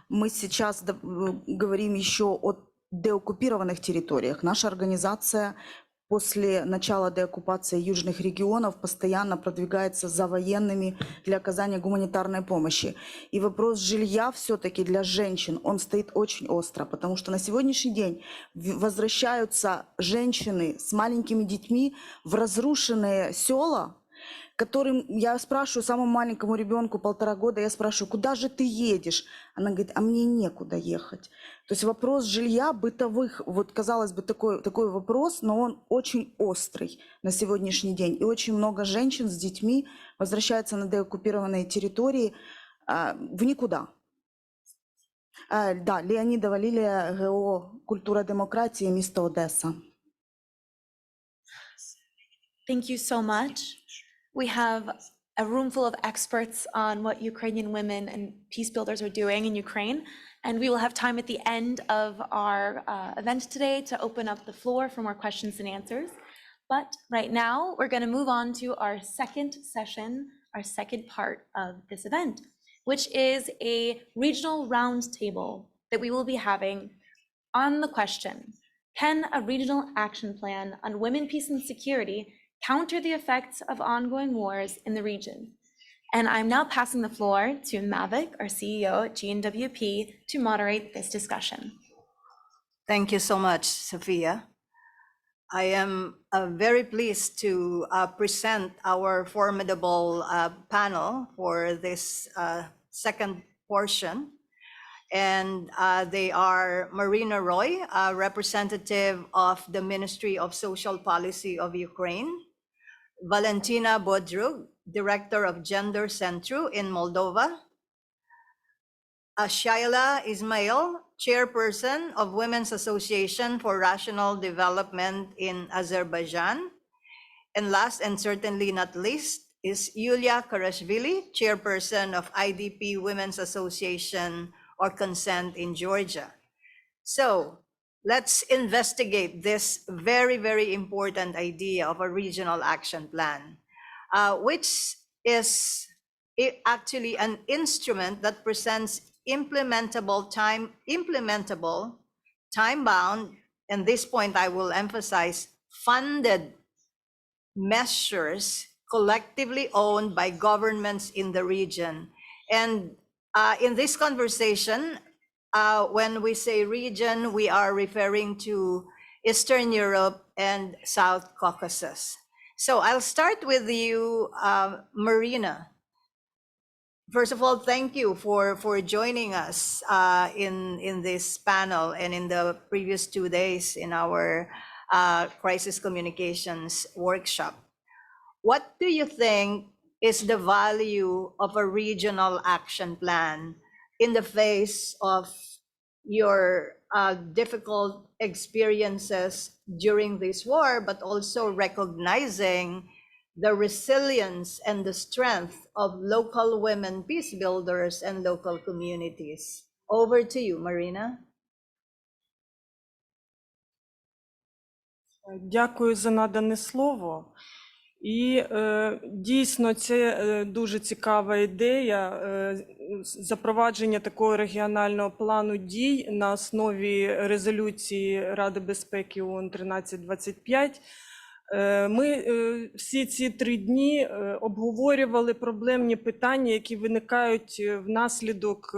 Speaker 11: Мы сейчас говорим еще о деоккупированных территориях. Наша организация после начала деоккупации южных регионов постоянно продвигается за военными для оказания гуманитарной помощи. И вопрос жилья все-таки для женщин, он стоит очень остро, потому что на сегодняшний день возвращаются женщины с маленькими детьми в разрушенные села, которым я спрашиваю, самому маленькому ребенку 1,5 года, я спрашиваю, куда же ты едешь? Она говорит, а мне некуда ехать. То есть вопрос жилья бытовых, вот казалось бы такой вопрос, но он очень острый на сегодняшний день. И очень много женщин с детьми возвращаются на деоккупированные территории в никуда. Да, Леонидова Лилия, ГО «Культура демократии», место Одесса.
Speaker 1: Thank you so much. We have a room full of experts on what Ukrainian women and Peacebuilders are doing in Ukraine. And we will have time at the end of our event today to open up the floor for more questions and answers. But right now, we're going to move on to our second session our second part of this event, which is a regional roundtable that we will be having on the question, can a regional action plan on women, peace, and security counter the effects of ongoing wars in the region? And I'm now passing the floor to Mavic, our CEO at GNWP, to moderate this discussion.
Speaker 2: Thank you so much, Sophia. I am very pleased to present our formidable panel for this second portion. And they are Marina Roy, representative of the Ministry of Social Policy of Ukraine, Valentina Bodrug, Director of Gender Centru in Moldova, Shaila Ismail, Chairperson of Women's Association for Rational Development in Azerbaijan. And last and certainly not least is Yulia Karashvili, Chairperson of IDP Women's Association or Consent in Georgia. So let's investigate this very, very important idea of a regional action plan, which is actually an instrument that presents implementable, time-bound, and this point I will emphasize, funded measures collectively owned by governments in the region. And in this conversation, when we say region, we are referring to Eastern Europe and South Caucasus. So I'll start with you, Marina. First of all, thank you for joining us in this panel and in the previous 2 days in our crisis communications workshop. What do you think is the value of a regional action plan in the face of your difficult experiences during this war, but also recognizing the resilience and the strength of local women peace builders and local communities? Over to you, Marina.
Speaker 12: Дякую за надане слово. І дійсно це дуже цікава ідея запровадження такого регіонального плану дій на основі резолюції Ради безпеки ООН 1325. Ми всі ці 3 дні обговорювали проблемні питання, які виникають внаслідок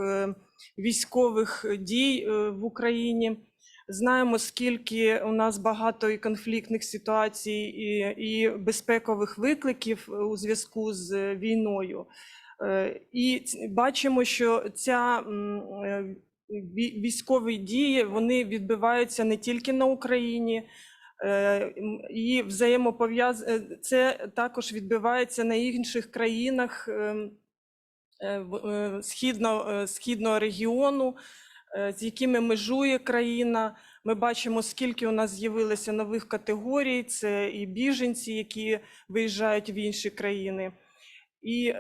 Speaker 12: військових дій в Україні. Знаємо, скільки у нас багато і конфліктних ситуацій, і безпекових викликів у зв'язку з війною. І бачимо, що ця військові дії, вони відбуваються не тільки на Україні, і це також відбувається на інших країнах східного регіону, з якими межує країна. Ми бачимо, скільки у нас з'явилося нових категорій, це і біженці, які виїжджають в інші країни. І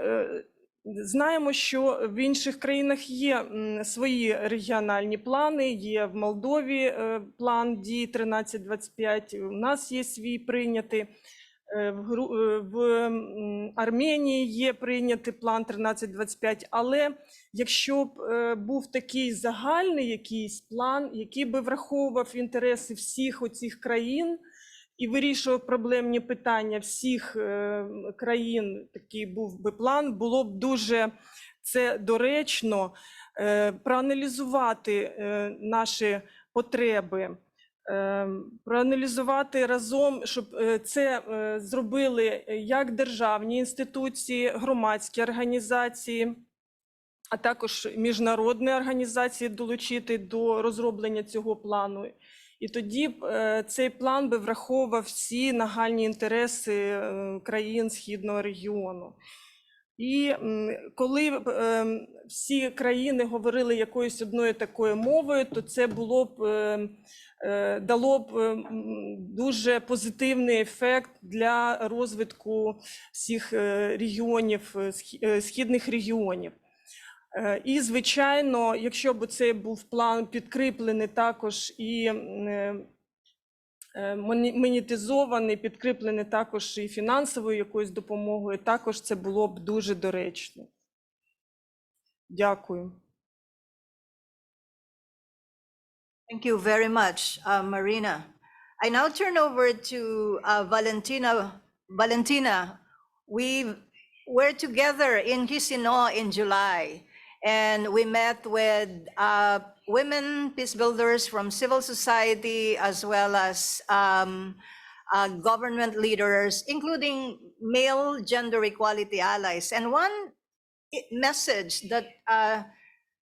Speaker 12: знаємо, що в інших країнах є свої регіональні плани, є в Молдові план дій 1325, у нас є свій прийнятий, в Арменії є прийнятий план 1325, але якщо б був такий загальний якийсь план, який би враховував інтереси всіх оцих країн і вирішував проблемні питання всіх країн, такий був би план, було б дуже це доречно проаналізувати наші потреби, проаналізувати разом, щоб це зробили як державні інституції, громадські організації, а також міжнародні організації долучити до розроблення цього плану. І тоді цей план би враховував всі нагальні інтереси країн Східного регіону. І коли всі країни говорили якоюсь одною такою мовою, то це дало б дуже позитивний ефект для розвитку всіх регіонів, східних регіонів. І, звичайно, якщо б цей був план підкріплений також і монетизований, підкріплений також і фінансовою якоюсь допомогою, також це було б дуже доречно. Дякую.
Speaker 2: Thank you very much, Marina. I now turn over to Valentina. Valentina, we were together in Chisinau in July, and we met with women peacebuilders from civil society, as well as government leaders, including male gender equality allies. And one message that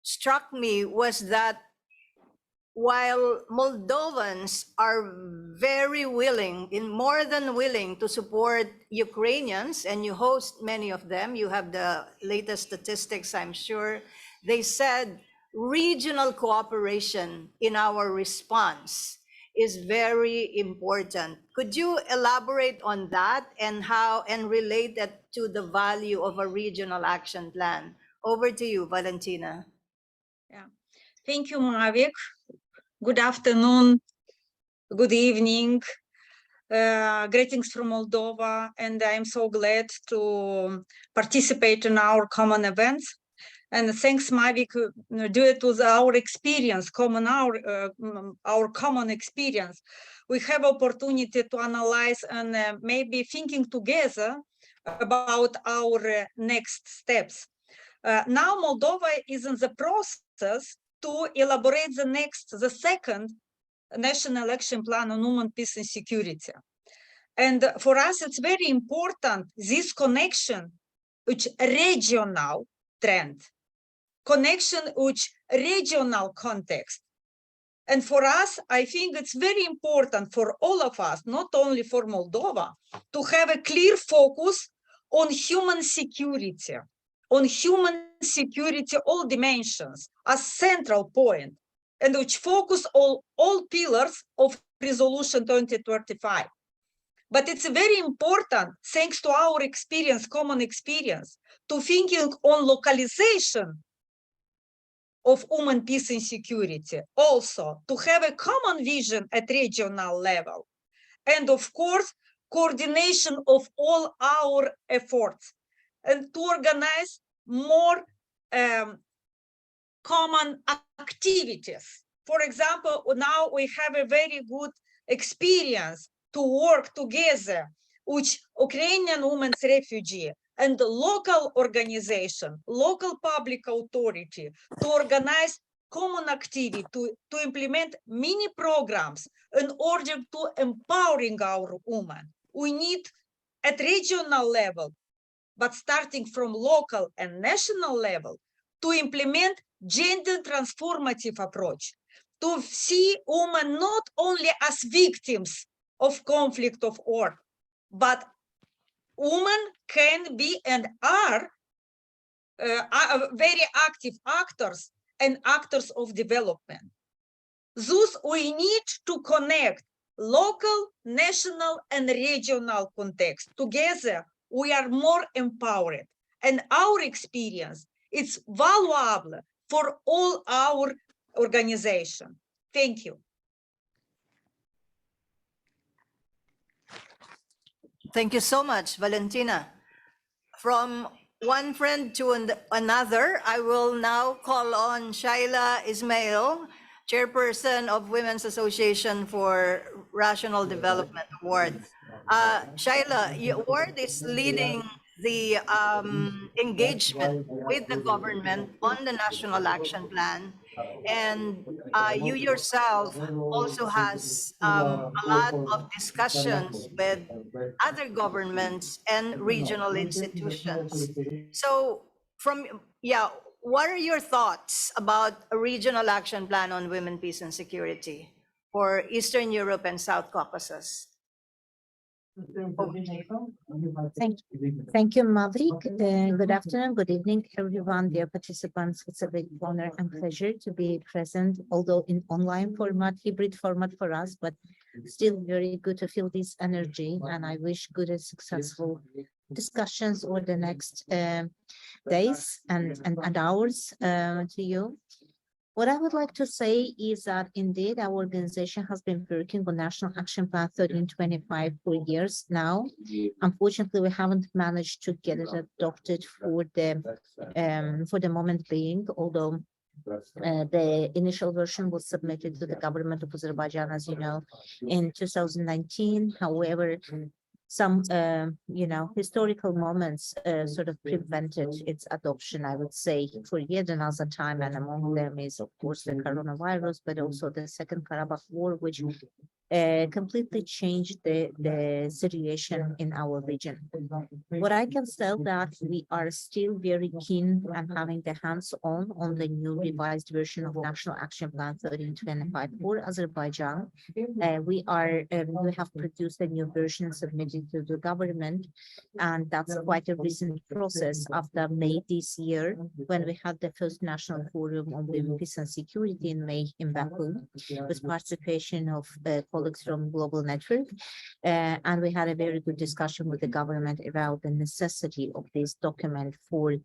Speaker 2: struck me was that while Moldovans are very willing, more than willing, to support Ukrainians, and you host many of them, you have the latest statistics, I'm sure, they said regional cooperation in our response is very important. Could you elaborate on that and relate that to the value of a regional action plan? Over to you, Valentina.
Speaker 13: Yeah. Thank you, Mavic. Good afternoon, good evening, greetings from Moldova, and I'm so glad to participate in our common events. And thanks, Mavic, due to our experience, our common experience, we have opportunity to analyze and maybe thinking together about our next steps. Now Moldova is in the process to elaborate the second National Action Plan on Women, Peace and Security. And for us, it's very important, this connection with regional trend, connection with regional context. And for us, I think it's very important for all of us, not only for Moldova, to have a clear focus on human security, all dimensions as central point, and which focus all pillars of Resolution 2035. But it's very important, thanks to our experience, common experience, to thinking on localization of women, peace and security, also to have a common vision at regional level, and of course, coordination of all our efforts, and to organize more common activities. For example, now we have a very good experience to work together with Ukrainian women's refugee and the local organization, local public authority, to organize common activity, to implement mini programs in order to empowering our women. We need at regional level, but starting from local and national level, to implement gender transformative approach, to see women not only as victims of conflict of war, but women can be and are very active actors and actors of development. Thus, we need to connect local, national, and regional context. Together, we are more empowered, and our experience is valuable for all our organization. Thank you.
Speaker 2: Thank you so much, Valentina. From one friend to another, I will now call on Shaila Ismail, Chairperson of Women's Association for Rational Development Award. Shaila, your award is leading the engagement with the government on the National Action Plan, and you yourself also has a lot of discussions with other governments and regional institutions. So what are your thoughts about a regional action plan on women, peace and security for Eastern Europe and South Caucasus?
Speaker 14: Thank you, Maverick. Good afternoon, good evening, everyone, dear participants. It's a great honor and pleasure to be present, although in online format, hybrid format for us, but still very good to feel this energy. And I wish good and successful discussions over the next days and hours to you. What I would like to say is that indeed our organization has been working on National Action Plan 1325 for years now. Unfortunately, we haven't managed to get it adopted for the moment being, although the initial version was submitted to the government of Azerbaijan, as you know, in 2019. However, some historical moments sort of prevented its adoption, I would say, for yet another time, and among them is of course the coronavirus, but also the Second Karabakh War, which completely changed the situation in our region. What I can tell that we are still very keen on having the hands-on the new revised version of National Action Plan 1325 for Azerbaijan. We have produced a new version submitted to the government, and that's quite a recent process after May this year, when we had the first national forum on women, peace and security in May in Baku, with participation of colleagues from Global Network. And we had a very good discussion with the government about the necessity of this document for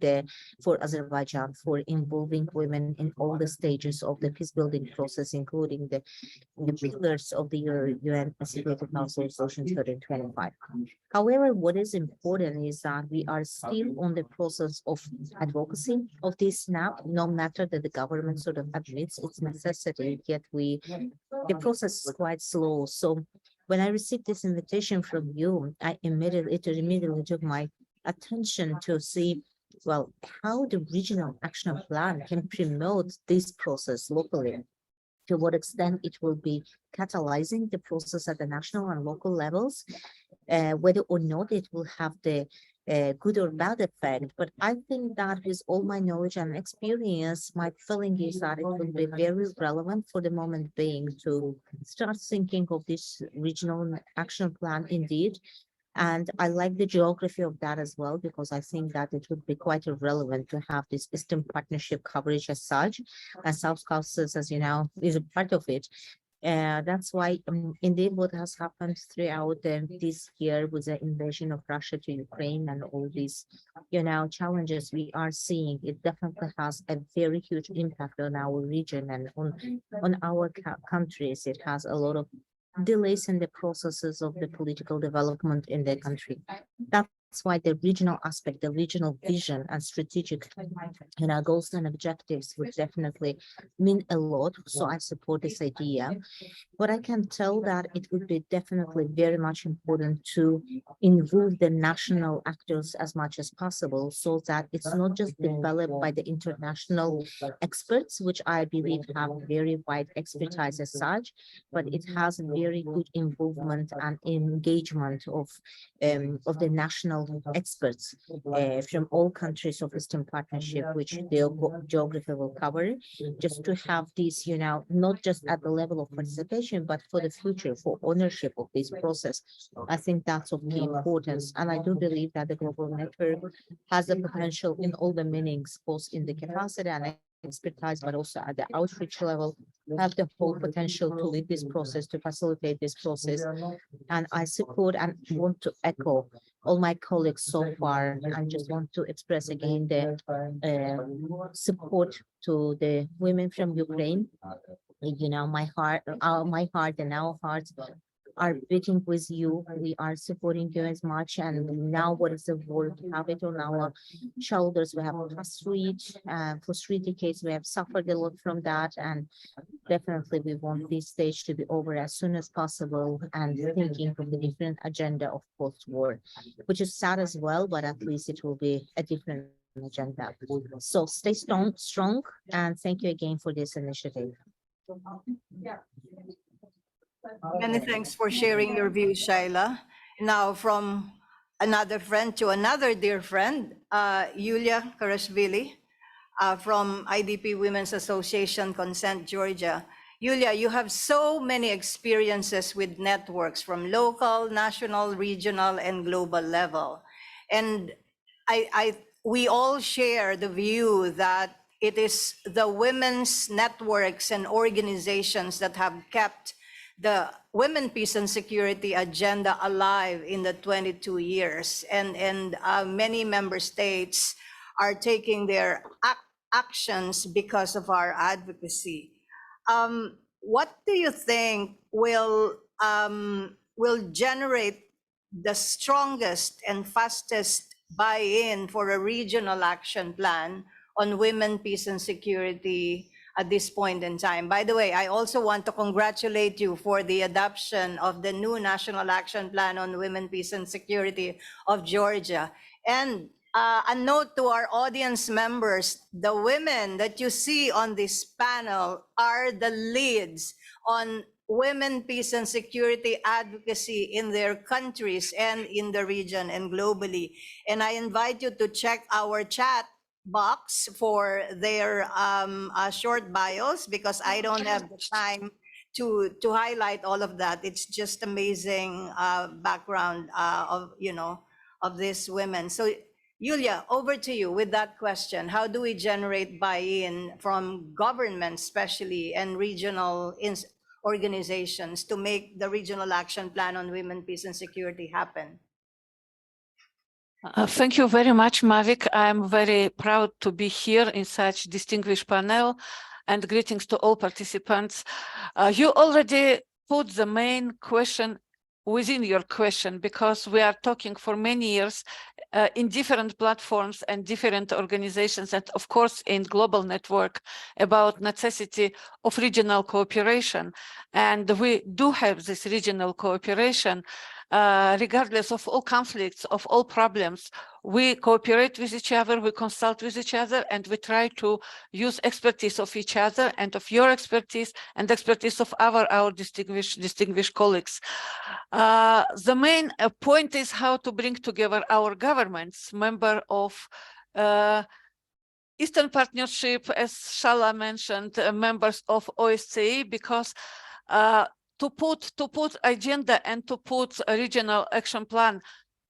Speaker 14: Azerbaijan, for involving women in all the stages of the peace building process, including the pillars of the UN Security Council Resolution 1325. However, what is important is that we are still on the process of advocacy of this now, no matter that the government sort of admits its necessity, yet the process is quite slow. So when I received this invitation from you, it immediately took my attention to see, well, how the regional action plan can promote this process locally. To what extent it will be catalyzing the process at the national and local levels, whether or not it will have the good or bad effect. But I think that with all my knowledge and experience, my feeling is that it will be very relevant for the moment being to start thinking of this regional action plan indeed. And I like the geography of that as well, because I think that it would be quite relevant to have this Eastern Partnership coverage as such, and South Caucasus, as you know, is a part of it. That's why indeed what has happened throughout this year with the invasion of Russia to Ukraine and all these, challenges we are seeing, it definitely has a very huge impact on our region and on our countries. It has a lot of delays in the processes of the political development in the country. That's why the regional aspect, the regional vision and strategic goals and objectives would definitely mean a lot. So I support this idea. But I can tell that it would be definitely very much important to involve the national actors as much as possible, so that it's not just developed by the international experts, which I believe have very wide expertise as such, but it has very good involvement and engagement of the national experts from all countries of Eastern Partnership, which the geography will cover, just to have this, not just at the level of participation, but for the future, for ownership of this process. I think that's of key importance. And I do believe that the Global Network has the potential in all the meanings, both in the capacity and expertise, but also at the outreach level, have the whole potential to lead this process, to facilitate this process. And I support and want to echo all my colleagues so far. I just want to express again the support to the women from Ukraine. My heart and our hearts are beating with you. We are supporting you as much. And now what is the work? We have it on our shoulders. We have passed through it for 3 decades. We have suffered a lot from that. And definitely we want this stage to be over as soon as possible, and thinking of the different agenda of post-war, which is sad as well, but at least it will be a different agenda. So stay strong, and thank you again for this initiative.
Speaker 2: Many thanks for sharing your views, Shaila. Now, from another friend to another dear friend, Yulia Karashvili from IDP Women's Association, Consent, Georgia. Yulia, you have so many experiences with networks from local, national, regional, and global level. And we all share the view that it is the women's networks and organizations that have kept the women, peace and security agenda alive in the 22 years. And many member states are taking their actions because of our advocacy. What do you think will generate the strongest and fastest buy-in for a regional action plan on women, peace, and security at this point in time? By the way, I also want to congratulate you for the adoption of the new National Action Plan on Women, Peace, and Security of Georgia. And a note to our audience members, the women that you see on this panel are the leads on women, peace, and security advocacy in their countries and in the region and globally. And I invite you to check our chat box for their short bios, because I don't have the time to highlight all of that. It's just amazing background of these women. So Yulia, over to you with that question. How do we generate buy-in from governments, especially, and regional organizations to make the Regional Action Plan on Women, Peace, and Security happen?
Speaker 15: Thank you very much, Mavic. I'm very proud to be here in such distinguished panel, and greetings to all participants. You already put the main question within your question, because we are talking for many years in different platforms and different organizations, and of course in global network, about necessity of regional cooperation. And we do have this regional cooperation. Regardless of all conflicts, of all problems, we cooperate with each other, we consult with each other, and we try to use expertise of each other and of your expertise and expertise of our distinguished colleagues. The main point is how to bring together our governments, member of Eastern Partnership, as Shala mentioned, members of OSCE, because to put agenda and to put a regional action plan,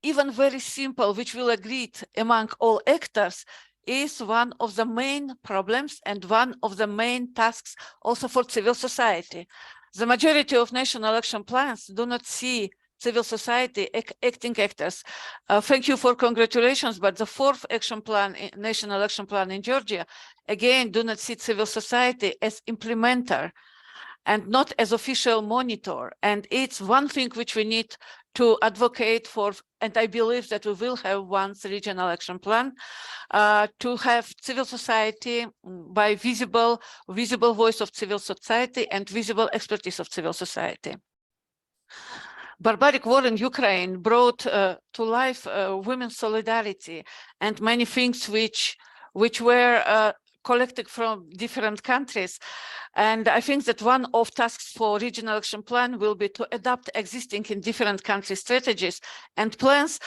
Speaker 15: even very simple, which will agree among all actors, is one of the main problems and one of the main tasks also for civil society. The majority of national action plans do not see civil society acting actors. Thank you for congratulations, but the fourth action plan, national action plan in Georgia, again, do not see civil society as implementer and not as official monitor. And it's one thing which we need to advocate for, and I believe that we will have once regional action plan, to have civil society by visible voice of civil society and visible expertise of civil society. Barbaric war in Ukraine brought to life women's solidarity and many things which were collected from different countries. And I think that one of tasks for regional action plan will be to adapt existing in different countries strategies and plans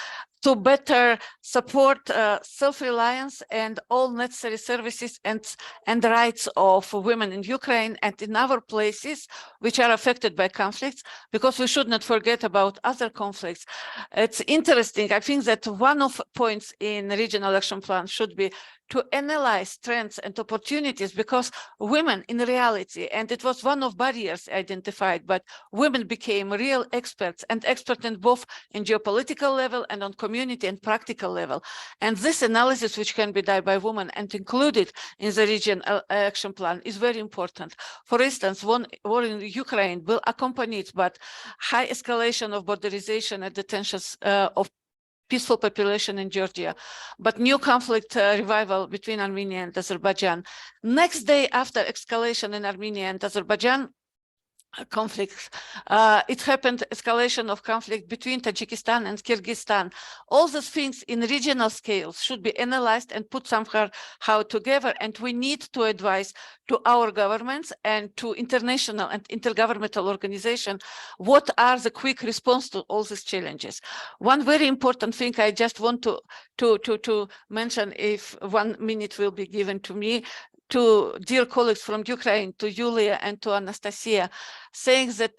Speaker 15: to better support self-reliance and all necessary services and rights of women in Ukraine and in other places which are affected by conflicts, because we should not forget about other conflicts. It's interesting. I think that one of points in regional action plan should be to analyze trends and opportunities, because women in reality, and it was one of barriers identified, but women became real experts, and expert in both in geopolitical level and on community and practical level. And this analysis, which can be done by women and included in the regional action plan, is very important. For instance, war in Ukraine will accompany it, but high escalation of borderization and detentions of peaceful population in Georgia, but new conflict revival between Armenia and Azerbaijan. Next day after escalation in Armenia and Azerbaijan conflict, it happened escalation of conflict between Tajikistan and Kyrgyzstan. All these things in regional scales should be analyzed and put somehow together, and we need to advise to our governments and to international and intergovernmental organizations what are the quick response to all these challenges. One very important thing I just want to mention, if 1 minute will be given to me, to dear colleagues from Ukraine, to Yulia and to Anastasia, saying that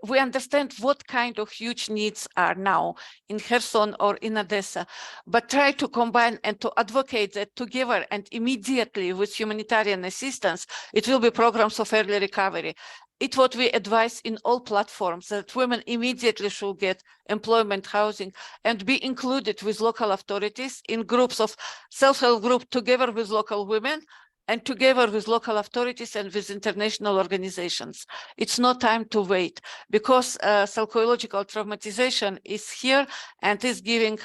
Speaker 15: we understand what kind of huge needs are now in Kherson or in Odessa, but try to combine and to advocate that together and immediately with humanitarian assistance, it will be programs of early recovery. it's what we advise in all platforms, that women immediately should get employment, housing, and be included with local authorities in groups of self-help group together with local women and together with local authorities and with international organizations. It's no time to wait, because psychological traumatization is here and is giving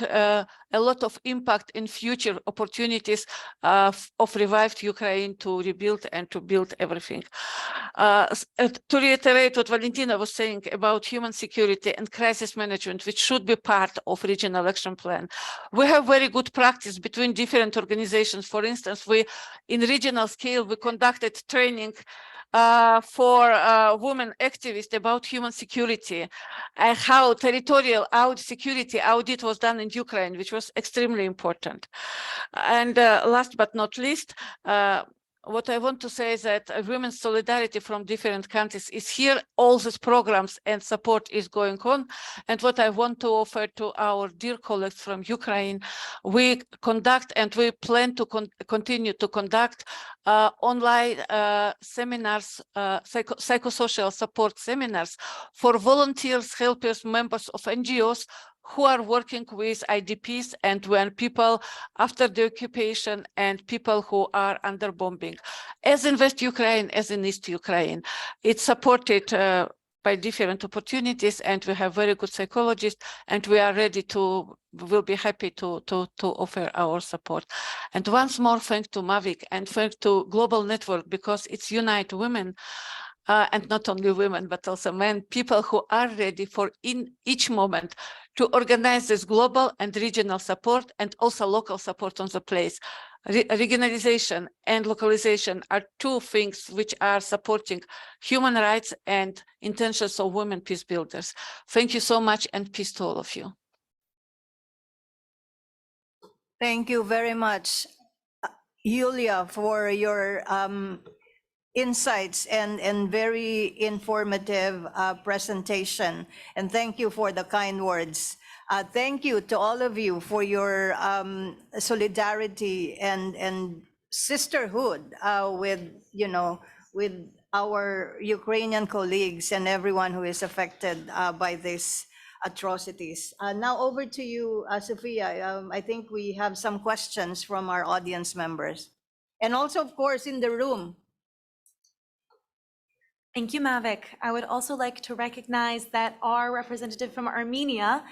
Speaker 15: a lot of impact in future opportunities of revived Ukraine to rebuild and to build everything. To reiterate what Valentina was saying about human security and crisis management, which should be part of regional action plan, we have very good practice between different organizations. For instance, in regional scale, we conducted training for women activists about human security and how territorial security audit was done in Ukraine, which was extremely important. And last but not least, what I want to say is that women's solidarity from different countries is here. All these programs and support is going on. And what I want to offer to our dear colleagues from Ukraine, we conduct and we plan to continue to conduct online seminars, psychosocial support seminars for volunteers, helpers, members of NGOs who are working with IDPs and when people after the occupation and people who are under bombing, as in West Ukraine, as in East Ukraine. It's supported by different opportunities, and we have very good psychologists, and we are ready to, we'll be happy to offer our support. And once more, thanks to Mavic and thanks to Global Network, because it's Unite Women, and not only women, but also men, people who are ready for in each moment to organize this global and regional support and also local support on the place. Regionalization and localization are two things which are supporting human rights and intentions of women peace builders. Thank you so much, and peace to all of you.
Speaker 2: Thank you very much, Yulia, for your insights and very informative presentation. And thank you for the kind words. Thank you to all of you for your solidarity and sisterhood with our Ukrainian colleagues and everyone who is affected by these atrocities. Now over to you, Sophia. I think we have some questions from our audience members. And also, of course, in the room.
Speaker 1: Thank you, Mavic. I would also like to recognize that our representative from Armenia,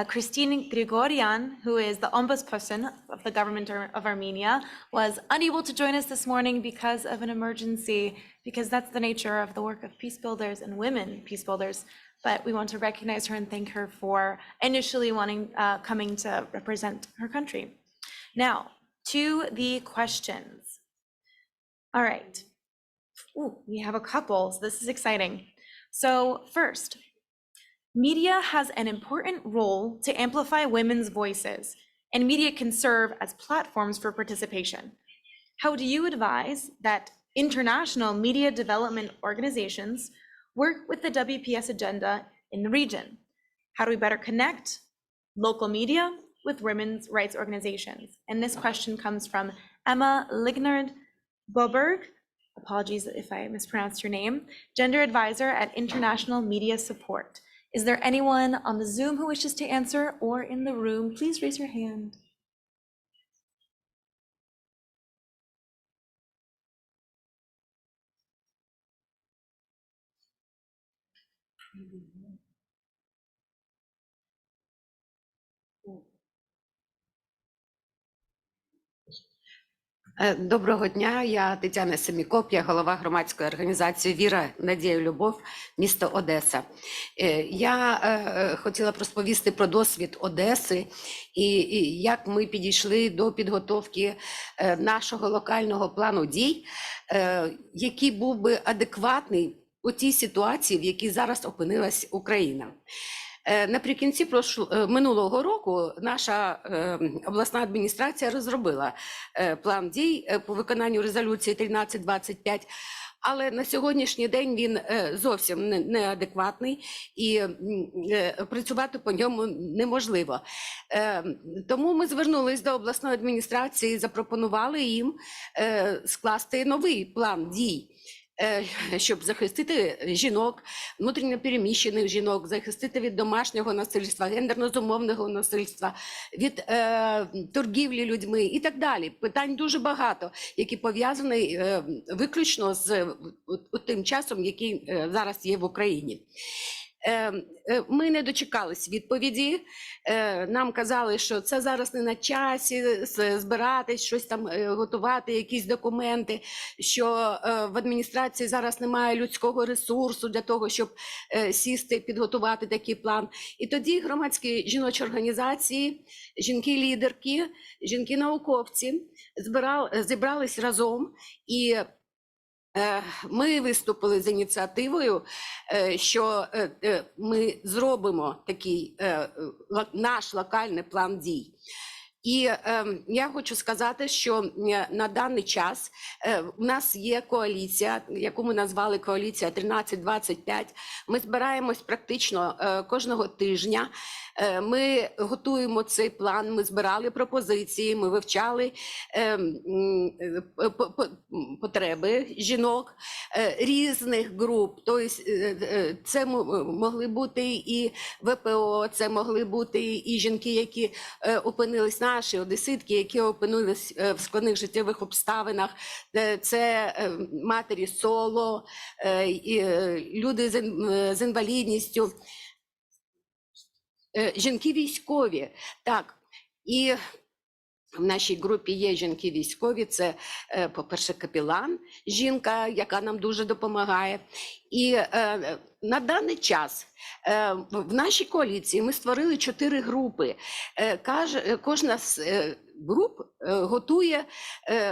Speaker 1: Christine Grigorian, who is the ombudsperson of the government of Armenia, was unable to join us this morning because of an emergency, because that's the nature of the work of peace builders and women peace builders. But we want to recognize her and thank her for initially coming to represent her country. Now, to the questions. All right. Ooh, we have a couple, so this is exciting. So first, media has an important role to amplify women's voices, and media can serve as platforms for participation. How do you advise that international media development organizations work with the WPS agenda in the region? How do we better connect local media with women's rights organizations? And this question comes from Emma Lignard-Boberg. Apologies if I mispronounced your name, gender advisor at International Media Support. Is there anyone on the Zoom who wishes to answer, or in the room? Please raise your hand.
Speaker 16: Доброго дня, я Тетяна Семікоп, я голова громадської організації «Віра, надія, любов», місто Одеса. Я хотіла б розповісти про досвід Одеси і як ми підійшли до підготовки нашого локального плану дій, який був би адекватний у тій ситуації, в якій зараз опинилась Україна. Наприкінці минулого року наша обласна адміністрація розробила план дій по виконанню резолюції 1325, але на сьогоднішній день він зовсім неадекватний і працювати по ньому неможливо. Тому ми звернулись до обласної адміністрації і запропонували їм скласти новий план дій. щоб захистити жінок, внутрішньо переміщених жінок, захистити від домашнього насильства, гендерно-зумовного насильства, від торгівлі людьми і так далі. Питань дуже багато, які пов'язані виключно з тим часом, який зараз є в Україні. Ми не дочекались відповіді. Нам казали, що це зараз не на часі збиратись, щось там готувати, якісь документи, що в адміністрації зараз немає людського ресурсу для того, щоб сісти, підготувати такий план. І тоді громадські жіночі організації, жінки-лідерки, жінки-науковці зібрались разом і ми виступили з ініціативою, що ми зробимо такий наш локальний план дій. І я хочу сказати, що на даний час у нас є коаліція, яку ми назвали коаліція 1325. Ми збираємось практично кожного тижня. Ми готуємо цей план, ми збирали пропозиції, ми вивчали потреби жінок різних груп. Тобто це могли бути і ВПО, це могли бути і жінки, які опинились, наші одеситки, які опинились в складних життєвих обставинах. Це матері соло, люди з інвалідністю. Жінки військові, так, і в нашій групі є жінки військові, це, по-перше, капелан, жінка, яка нам дуже допомагає. І на даний час в нашій коаліції ми створили 4 групи. Кожна з груп готує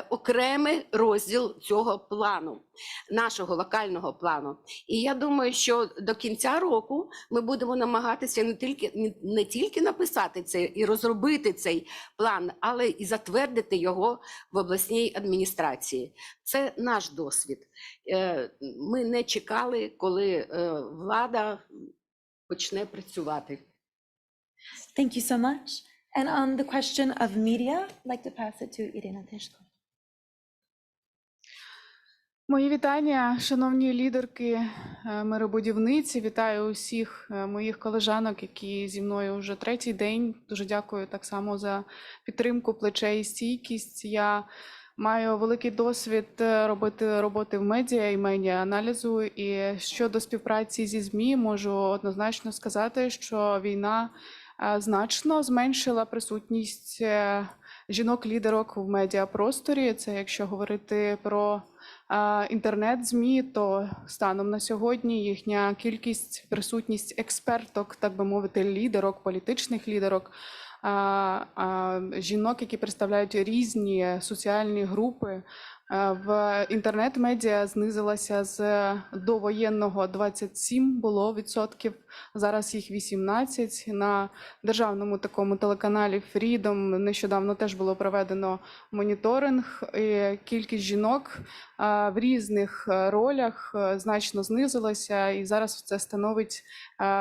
Speaker 16: окремий розділ цього плану, нашого локального плану. І я думаю, що до кінця року ми будемо намагатися не тільки написати це і розробити цей план, але і затвердити його в обласній адміністрації. Це наш досвід. Ми не чекали, коли влада почне працювати.
Speaker 1: Thank you so much. And on the question of media, I'd like to pass it to Irina Tishko.
Speaker 10: Мої вітання, шановні лідерки, миробудівниці. Вітаю усіх моїх колежанок, які зі мною вже 3-й день. Дуже дякую так само за підтримку, плече і стійкість. Я маю великий досвід роботи в медіа і медіа-аналізу. І щодо співпраці зі ЗМІ, можу однозначно сказати, що війна значно зменшила присутність жінок-лідерок в медіапросторі. Це якщо говорити про інтернет-ЗМІ, то станом на сьогодні їхня кількість, присутність експерток, так би мовити, лідерок, політичних лідерок, жінок, які представляють різні соціальні групи, в інтернет-медіа знизилася з довоєнного 27 було відсотків, зараз їх 18. На державному такому телеканалі Freedom нещодавно теж було проведено моніторинг. І кількість жінок в різних ролях значно знизилася, і зараз це становить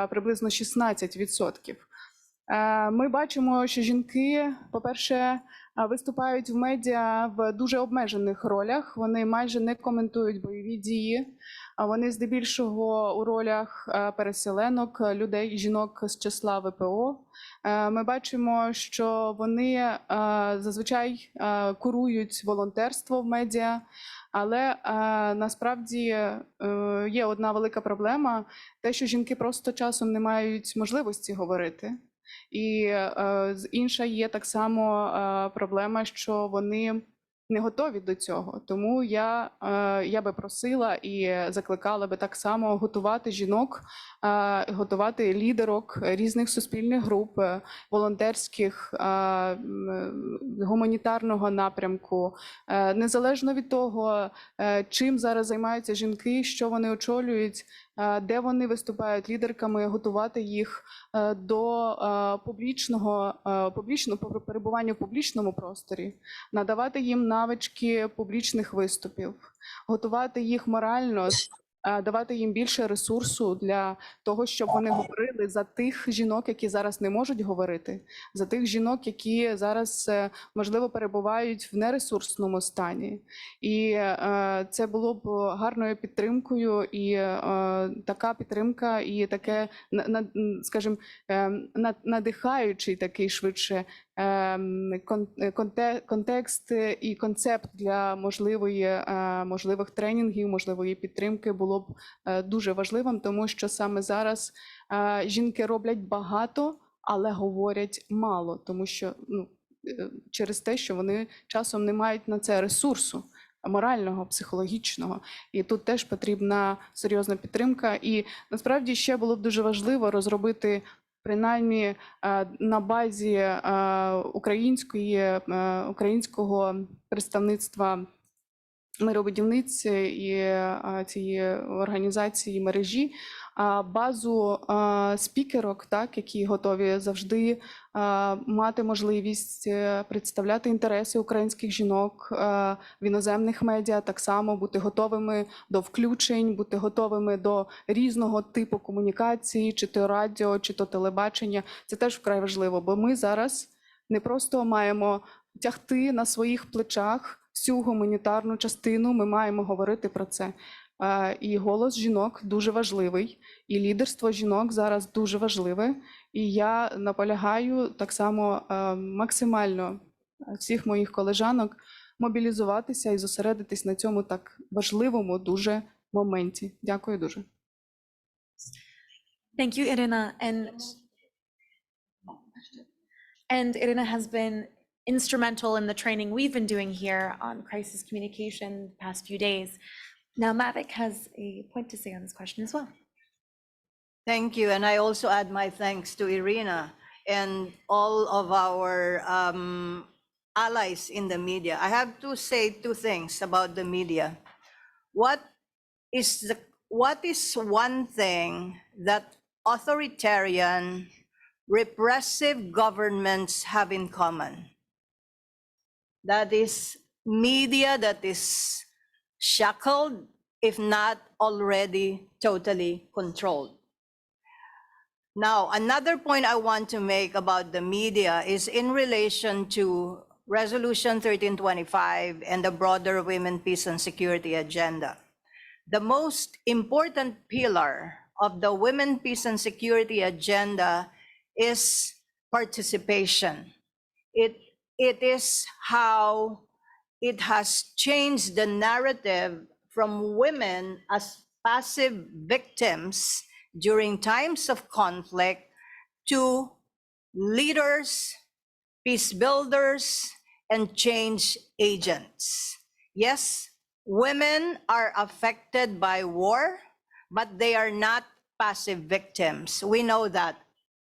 Speaker 10: приблизно 16%. Ми бачимо, що жінки, по-перше, виступають в медіа в дуже обмежених ролях, вони майже не коментують бойові дії, вони здебільшого у ролях переселенок, людей, жінок з числа ВПО. Ми бачимо, що вони зазвичай курують волонтерство в медіа, але насправді є одна велика проблема – те, що жінки просто часом не мають можливості говорити. І інша є так само проблема, що вони не готові до цього. Тому я би просила і закликала би так само готувати жінок, готувати лідерок різних суспільних груп, волонтерських, гуманітарного напрямку. Незалежно від того, чим зараз займаються жінки, що вони очолюють, де вони виступають лідерками, готувати їх до публічного перебування в публічному просторі, надавати їм навички публічних виступів, готувати їх морально
Speaker 17: давати їм більше ресурсу для того, щоб вони говорили за тих жінок, які зараз не можуть говорити, за тих жінок, які зараз, можливо, перебувають в нересурсному стані. І це було б гарною підтримкою, і така підтримка, і таке, скажімо, надихаючий такий швидше контекст і концепт для можливих тренінгів, можливої підтримки було б дуже важливим, тому що саме зараз жінки роблять багато, але говорять мало, тому що через те, що вони часом не мають на це ресурсу морального, психологічного. І тут теж потрібна серйозна підтримка. І насправді ще було б дуже важливо розробити принаймні на базі українського представництва миробудівниць і цієї організації мережі, базу спікерок, так, які готові завжди мати можливість представляти інтереси українських жінок в іноземних медіа, так само бути готовими до включень, бути готовими до різного типу комунікації, чи то радіо, чи то телебачення. Це теж вкрай важливо, бо ми зараз не просто маємо тягти на своїх плечах всю гуманітарну частину, ми маємо говорити про це. І голос жінок дуже важливий, і лідерство жінок зараз дуже важливе. І я наполягаю так само максимально всіх моїх колежанок мобілізуватися і зосередитись на цьому так важливому дуже моменті. Дякую дуже.
Speaker 1: Thank you, Irina. And Irina has been instrumental in the training we've been doing here on crisis communication the past few days. Now, Mavic has a point to say on this question as well.
Speaker 2: Thank you. And I also add my thanks to Irina and all of our allies in the media. I have to say two things about the media. What is one thing that authoritarian, repressive governments have in common? That is media that is shackled, if not already totally controlled. Now, another point I want to make about the media is in relation to Resolution 1325 and the broader Women, Peace and Security agenda. The most important pillar of the Women, Peace and Security agenda is participation. It is how it has changed the narrative from women as passive victims during times of conflict to leaders, peace builders, and change agents. Yes, women are affected by war, but they are not passive victims. We know that.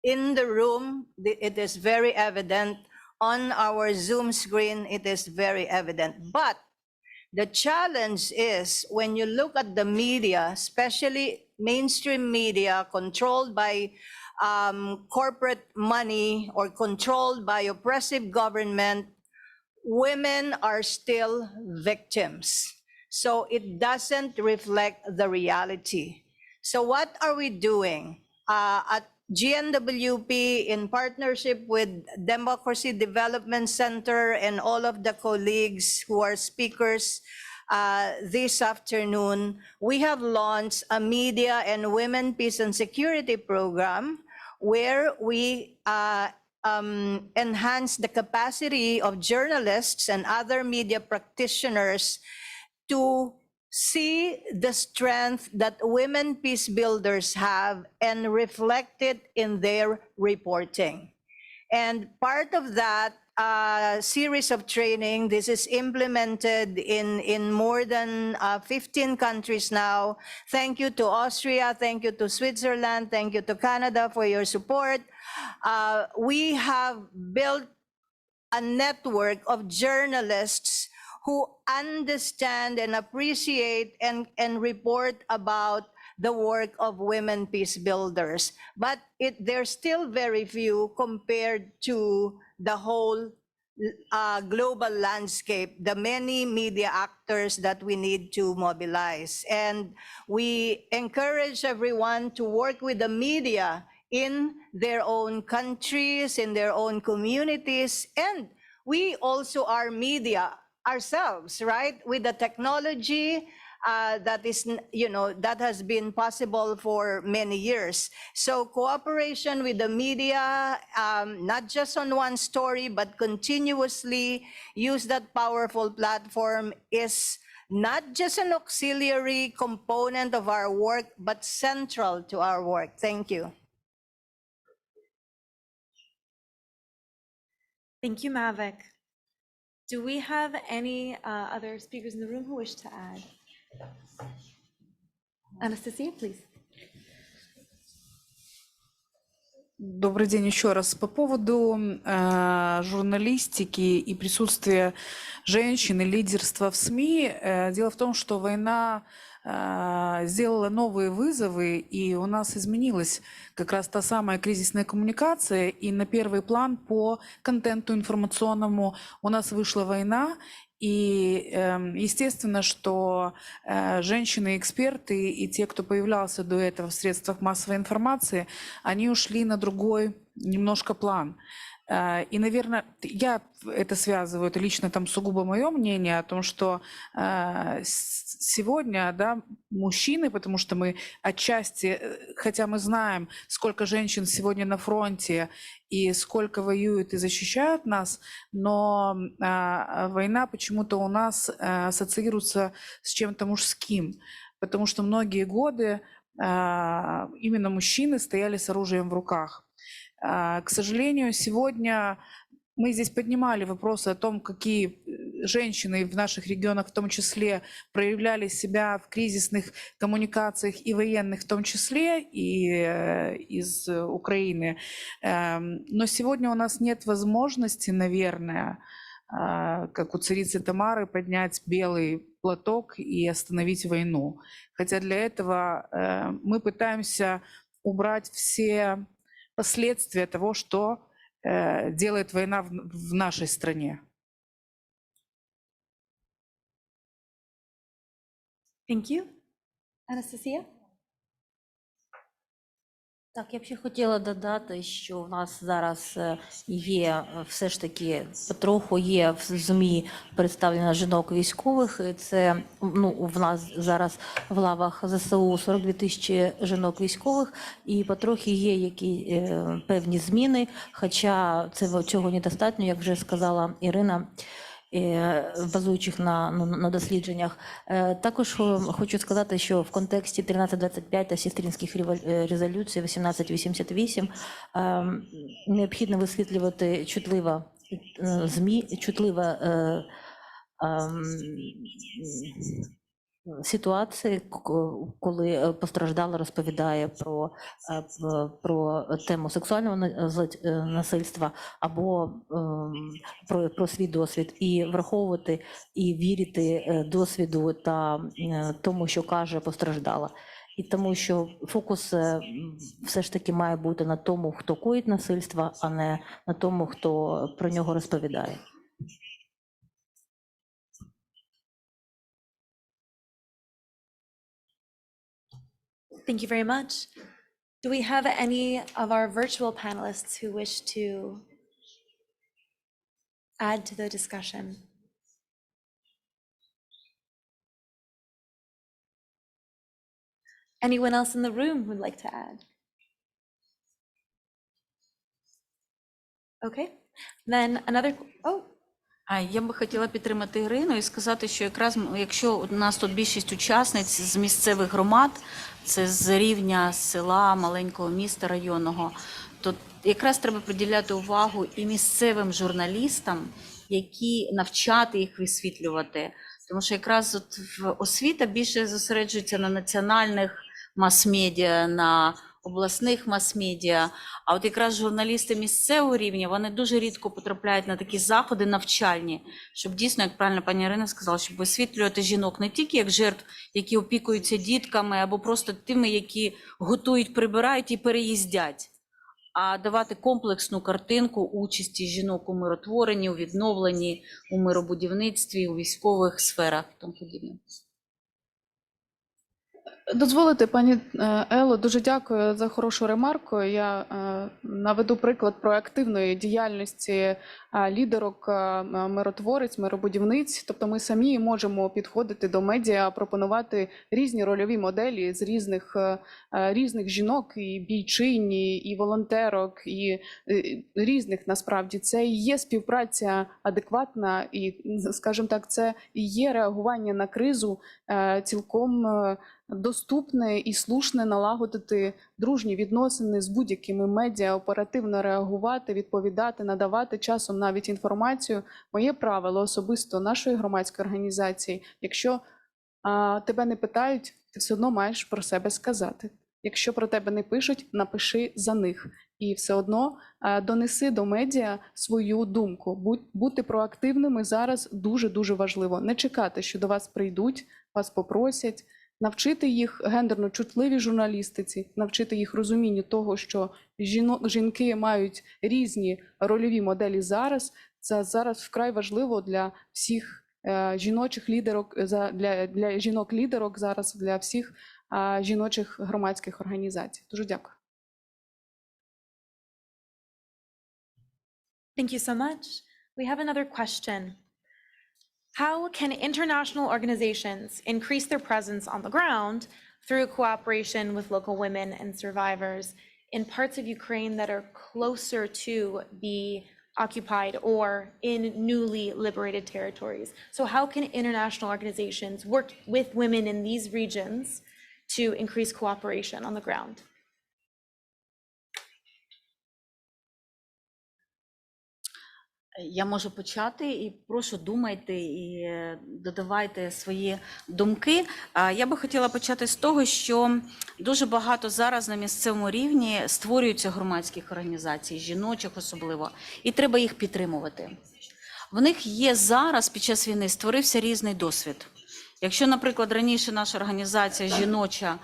Speaker 2: In the room, it is very evident. On our Zoom screen, it is very evident. But the challenge is when you look at the media, especially mainstream media controlled by corporate money or controlled by oppressive government, women are still victims. So it doesn't reflect the reality. So what are we doing? At GNWP, in partnership with Democracy Development Center and all of the colleagues who are speakers this afternoon, we have launched a media and women peace and security program where we enhance the capacity of journalists and other media practitioners to see the strength that women peace builders have and reflect it in their reporting. And part of that series of training, this is implemented in more than 15 countries now. Thank you to Austria, thank you to Switzerland, thank you to Canada for your support. We have built a network of journalists who understand and appreciate and report about the work of women peace builders. But they're still very few compared to the whole global landscape, the many media actors that we need to mobilize. And we encourage everyone to work with the media in their own countries, in their own communities, and we also are media ourselves, right? With the technology that is, that has been possible for many years. So cooperation with the media, not just on one story, but continuously use that powerful platform is not just an auxiliary component of our work, but central to our work. Thank you.
Speaker 1: Thank you, Mavic. Do we have any other speakers in the room who wish to add? Anastasia, please.
Speaker 10: Добрый день еще раз. По поводу журналистики и присутствия женщин и лидерства в СМИ. Дело в том, что война сделала новые вызовы, и у нас изменилась как раз та самая кризисная коммуникация, и на первый план по контенту информационному у нас вышла война. И естественно, что женщины-эксперты и те, кто появлялся до этого в средствах массовой информации, они ушли на другой немножко план. И, наверное, я это связываю, это лично там сугубо мое мнение о том, что сегодня, да, мужчины, потому что мы отчасти, хотя мы знаем, сколько женщин сегодня на фронте и сколько воюют и защищают нас, но война почему-то у нас ассоциируется с чем-то мужским, потому что многие годы именно мужчины стояли с оружием в руках. К сожалению, сегодня мы здесь поднимали вопросы о том, какие женщины в наших регионах в том числе проявляли себя в кризисных коммуникациях и военных в том числе, и из Украины. Но сегодня у нас нет возможности, наверное, как у царицы Тамары, поднять белый платок и остановить войну. Хотя для этого мы пытаемся убрать все последствия того, что делает война в нашей стране.
Speaker 1: Thank you. Anastasia?
Speaker 5: Так, я б ще хотіла додати, що в нас зараз є все ж таки потроху є в ЗМІ представлення жінок військових. Це в нас зараз в лавах ЗСУ 42 тисячі жінок військових, і потрохи є які певні зміни, хоча цього недостатньо, як вже сказала Ірина, базуючих на дослідженнях. Також хочу сказати, що в контексті 1325 та сестринських резолюцій 1888 необхідно висвітлювати чутлива ситуації, коли постраждала розповідає про тему сексуального насильства або про свій досвід, і враховувати і вірити досвіду та тому, що каже постраждала. І тому, що фокус все ж таки має бути на тому, хто коїть насильство, а не на тому, хто про нього розповідає.
Speaker 1: Thank you very much. Do we have any of our virtual panelists who wish to add to the discussion? Anyone else in the room who would like to add? Okay, then another,
Speaker 8: Я би хотіла підтримати Ірину і сказати, що якраз якщо у нас тут більшість учасниць з місцевих громад, це з рівня села, маленького міста, районного, то якраз треба приділяти увагу і місцевим журналістам, які навчати їх висвітлювати. Тому що якраз освіта більше зосереджується на національних мас-медіа, на обласних мас-медіа, а от якраз журналісти місцевого рівня, вони дуже рідко потрапляють на такі заходи навчальні, щоб дійсно, як правильно пані Ірина сказала, щоб висвітлювати жінок не тільки як жертв, які опікуються дітками, або просто тими, які готують, прибирають і переїздять, а давати комплексну картинку участі жінок у миротворенні, у відновленні, у миробудівництві, у військових сферах і тому подібне.
Speaker 17: Дозволите, пані Ело, дуже дякую за хорошу ремарку. Я наведу приклад проактивної діяльності лідерок, миротворець, миробудівниць. Тобто ми самі можемо підходити до медіа, пропонувати різні рольові моделі з різних жінок, і бійчинь, і волонтерок, і різних насправді. Це і є співпраця адекватна, і, скажімо так, це і є реагування на кризу цілком доступне і слушне налагодити дружні відносини з будь-якими медіа, оперативно реагувати, відповідати, надавати часом навіть інформацію. Моє правило особисто нашої громадської організації, якщо тебе не питають, ти все одно маєш про себе сказати. Якщо про тебе не пишуть, напиши за них. І все одно донеси до медіа свою думку. Бути проактивними зараз дуже-дуже важливо. Не чекати, що до вас прийдуть, вас попросять. Навчити їх гендерно чутливій журналістиці, навчити їх розумінню того, що жінки мають різні рольові моделі зараз. Це зараз вкрай важливо для всіх жіночих лідерок, для жінок-лідерок зараз, для всіх жіночих громадських організацій. Дуже дякую.
Speaker 1: Thank you so much. We have another question. How can international organizations increase their presence on the ground through cooperation with local women and survivors in parts of Ukraine that are closer to the occupied or in newly liberated territories? So how can international organizations work with women in these regions to increase cooperation on the ground?
Speaker 8: Я можу почати і прошу думайте і додавайте свої думки. Я би хотіла почати з того, що дуже багато зараз на місцевому рівні створюються громадських організацій, жіночих особливо, і треба їх підтримувати. В них є зараз, під час війни, створився різний досвід. Якщо, наприклад, раніше наша організація жіноча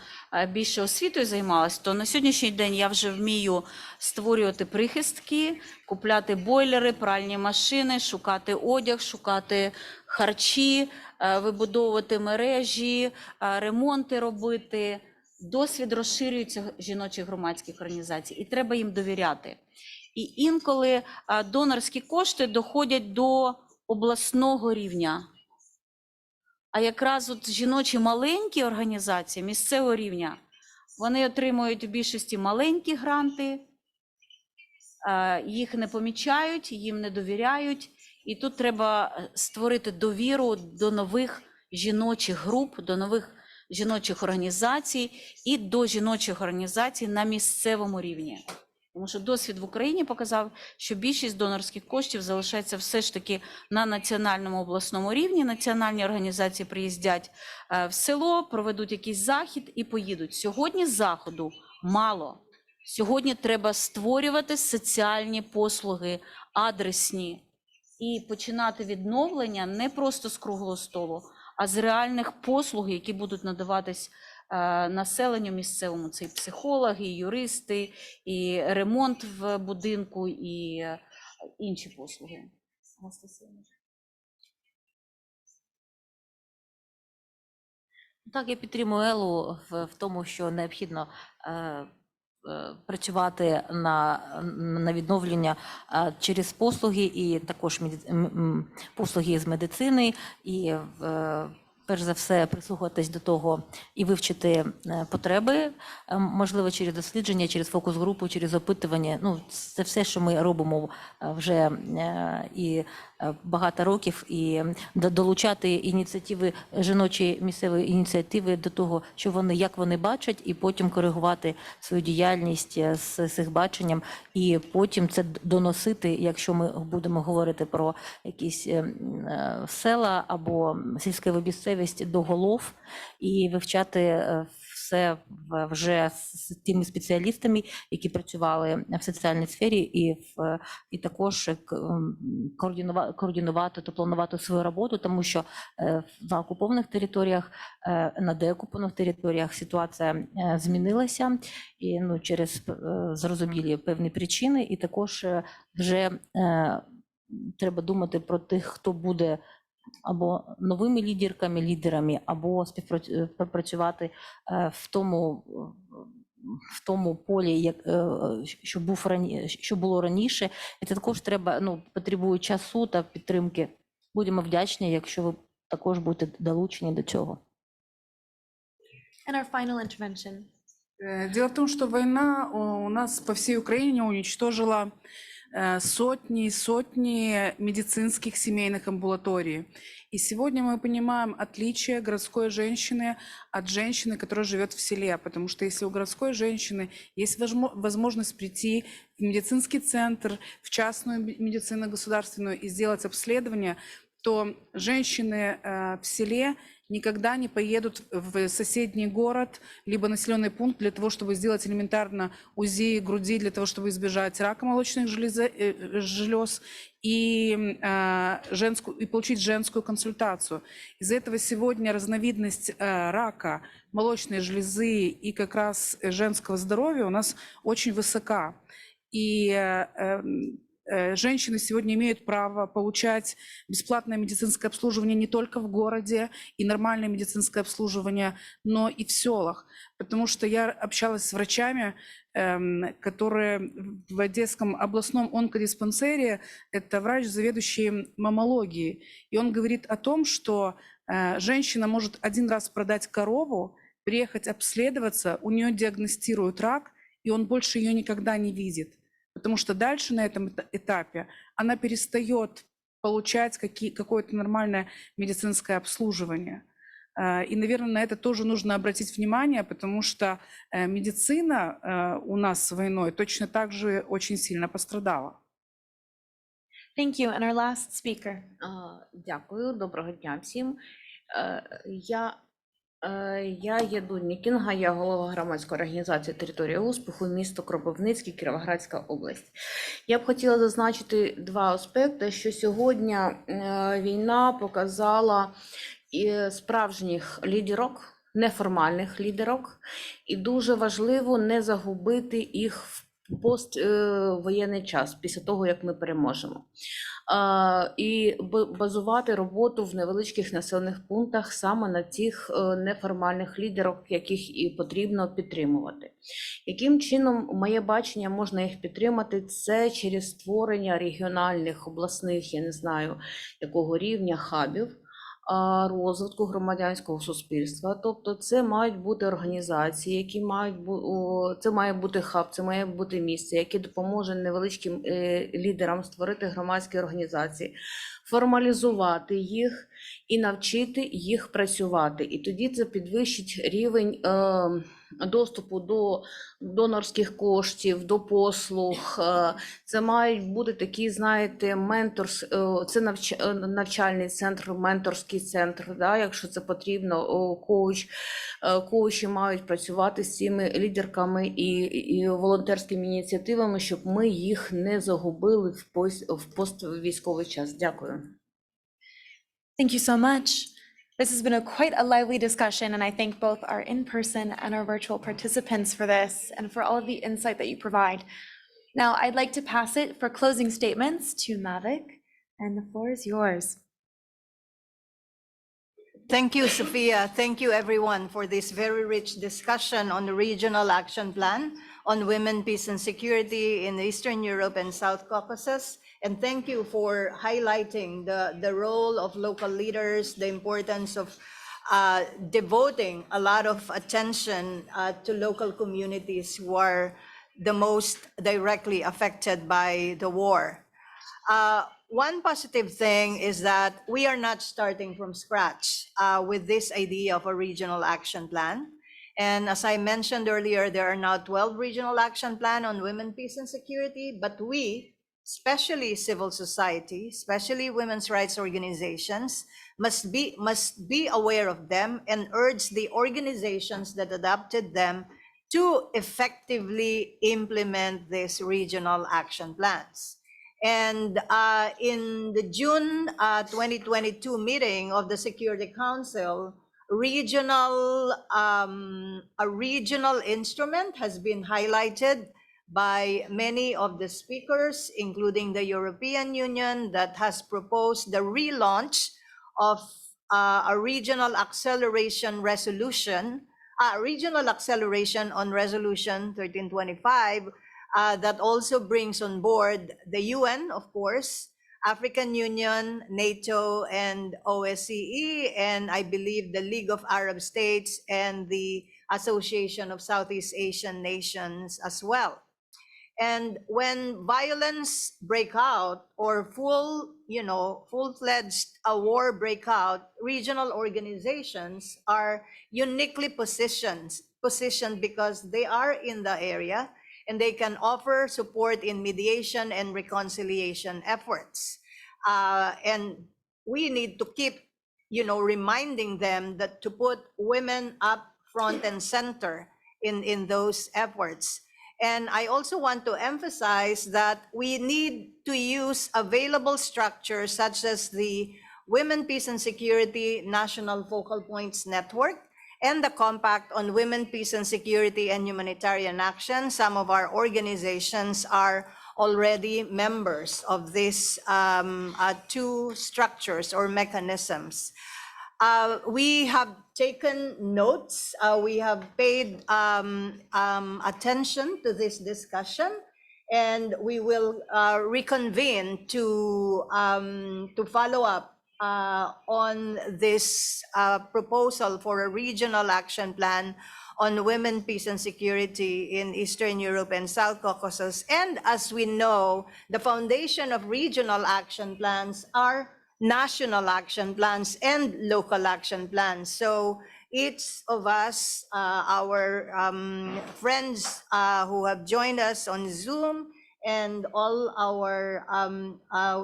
Speaker 8: більше освітою займалась, то на сьогоднішній день я вже вмію створювати прихистки, купляти бойлери, пральні машини, шукати одяг, шукати харчі, вибудовувати мережі, ремонти робити. Досвід розширюється жіночих громадських організацій, і треба їм довіряти. І інколи донорські кошти доходять до обласного рівня. А якраз от жіночі маленькі організації місцевого рівня, вони отримують в більшості маленькі гранти, їх не помічають, їм не довіряють. І тут треба створити довіру до нових жіночих груп, до нових жіночих організацій і до жіночих організацій на місцевому рівні. Тому що досвід в Україні показав, що більшість донорських коштів залишається все ж таки на національному обласному рівні. Національні організації приїздять в село, проведуть якийсь захід і поїдуть. Сьогодні заходу мало. Сьогодні треба створювати соціальні послуги, адресні, і починати відновлення не просто з круглого столу, а з реальних послуг, які будуть надаватись населенню місцевому. Це і психологи, і юристи, і ремонт в будинку, і інші послуги.
Speaker 5: Так, я підтримую Елу в тому, що необхідно працювати на відновлення через послуги, і також послуги з медицини, і перш за все прислухатись до того і вивчити потреби, можливо, через дослідження, через фокус-групу, через опитування. Ну, це все, що ми робимо вже і багато років, і долучати ініціативи, жіночі місцеві ініціативи до того, що вони, як вони бачать, і потім коригувати свою діяльність з цих баченням, і потім це доносити, якщо ми будемо говорити про якісь села або сільську місцевість, до голов, і вивчати все вже з тими спеціалістами, які працювали в соціальній сфері, і також координувати та планувати свою роботу, тому що на окупованих територіях, на деокупованих територіях ситуація змінилася і через зрозумілі певні причини, і також вже треба думати про тих, хто буде або новими лідерами, або співпрацювати в тому полі, що було раніше. І це також потребує часу та підтримки. Будемо вдячні, якщо ви також будете долучені до цього.
Speaker 1: And our final intervention.
Speaker 10: Дело в том, что война у нас по всей Украине уничтожила сотни и сотни медицинских семейных амбулаторий. И сегодня мы понимаем отличие городской женщины от женщины, которая живет в селе. Потому что если у городской женщины есть возможность прийти в медицинский центр, в частную медицину государственную и сделать обследование, то женщины в селе никогда не поедут в соседний город, либо населенный пункт для того, чтобы сделать элементарно УЗИ груди, для того, чтобы избежать рака молочных желез и получить женскую консультацию. Из-за этого сегодня разновидность рака молочной железы и как раз женского здоровья у нас очень высока. И женщины сегодня имеют право получать бесплатное медицинское обслуживание не только в городе и нормальное медицинское обслуживание, но и в селах. Потому что я общалась с врачами, которые в Одесском областном онкодиспансере, это врач, заведующий маммологией. И он говорит о том, что женщина может один раз продать корову, приехать обследоваться, у нее диагностируют рак, и он больше ее никогда не видит. Потому что дальше на этом этапе она перестает получать какое-то нормальное медицинское обслуживание. И, наверное, на это тоже нужно обратить внимание, потому что медицина у нас с войной точно так же очень сильно пострадала.
Speaker 1: Thank you. And our last speaker.
Speaker 18: Дякую, доброго дня всім. Я є Дуня Кінга, я голова громадської організації «Територія успіху», місто Кропивницький, Кіровоградська область. Я б хотіла зазначити два аспекти, що сьогодні війна показала справжніх лідерок, неформальних лідерок, і дуже важливо не загубити їх в поствоєнний час, після того, як ми переможемо. І базувати роботу в невеличких населених пунктах саме на цих неформальних лідерах, яких і потрібно підтримувати. Яким чином, моє бачення, можна їх підтримати? Це через створення регіональних, обласних, я не знаю, якого рівня хабів, розвитку громадянського суспільства. Тобто це мають бути організації, які це має бути хаб, це має бути місце, яке допоможе невеличким лідерам створити громадські організації, формалізувати їх і навчити їх працювати. І тоді це підвищить рівень доступу до донорських коштів, до послуг. Це мають бути такі, знаєте, це навчальний центр, менторський центр, да, якщо це потрібно, коучі мають працювати з цими лідерками і волонтерськими ініціативами, щоб ми їх не загубили в поствійськовий час. Дякую.
Speaker 1: Thank you so much. This has been quite a lively discussion, and I thank both our in-person and our virtual participants for this and for all of the insight that you provide. Now, I'd like to pass it for closing statements to Mavic, and the floor is yours.
Speaker 2: Thank you, Sophia. Thank you, everyone, for this very rich discussion on the Regional Action Plan on Women, Peace and Security in Eastern Europe and South Caucasus. And thank you for highlighting the role of local leaders, the importance of devoting a lot of attention to local communities who are the most directly affected by the war. One positive thing is that we are not starting from scratch with this idea of a regional action plan. And as I mentioned earlier, there are now 12 regional action plan on women, peace and security, but we, especially civil society, especially women's rights organizations, must be aware of them and urge the organizations that adopted them to effectively implement these regional action plans. And in the June 2022 meeting of the Security Council, a regional instrument has been highlighted by many of the speakers, including the European Union, that has proposed the relaunch of a regional acceleration resolution, regional acceleration on Resolution 1325, that also brings on board the UN, of course, African Union, NATO, and OSCE, and I believe the League of Arab States and the Association of Southeast Asian Nations as well. And when violence break out or full-fledged war break out, regional organizations are uniquely positioned because they are in the area and they can offer support in mediation and reconciliation efforts. And we need to keep, reminding them that to put women up front and center in those efforts. And I also want to emphasize that we need to use available structures such as the Women, Peace and Security National Focal Points Network and the Compact on Women, Peace and Security and Humanitarian Action. Some of our organizations are already members of these two structures or mechanisms. We have taken notes. We have paid attention to this discussion, and we will reconvene to follow up on this proposal for a regional action plan on women, peace, and security in Eastern Europe and South Caucasus. And as we know, the foundation of regional action plans are national action plans and local action plans. So each of us, our friends who have joined us on Zoom, and all our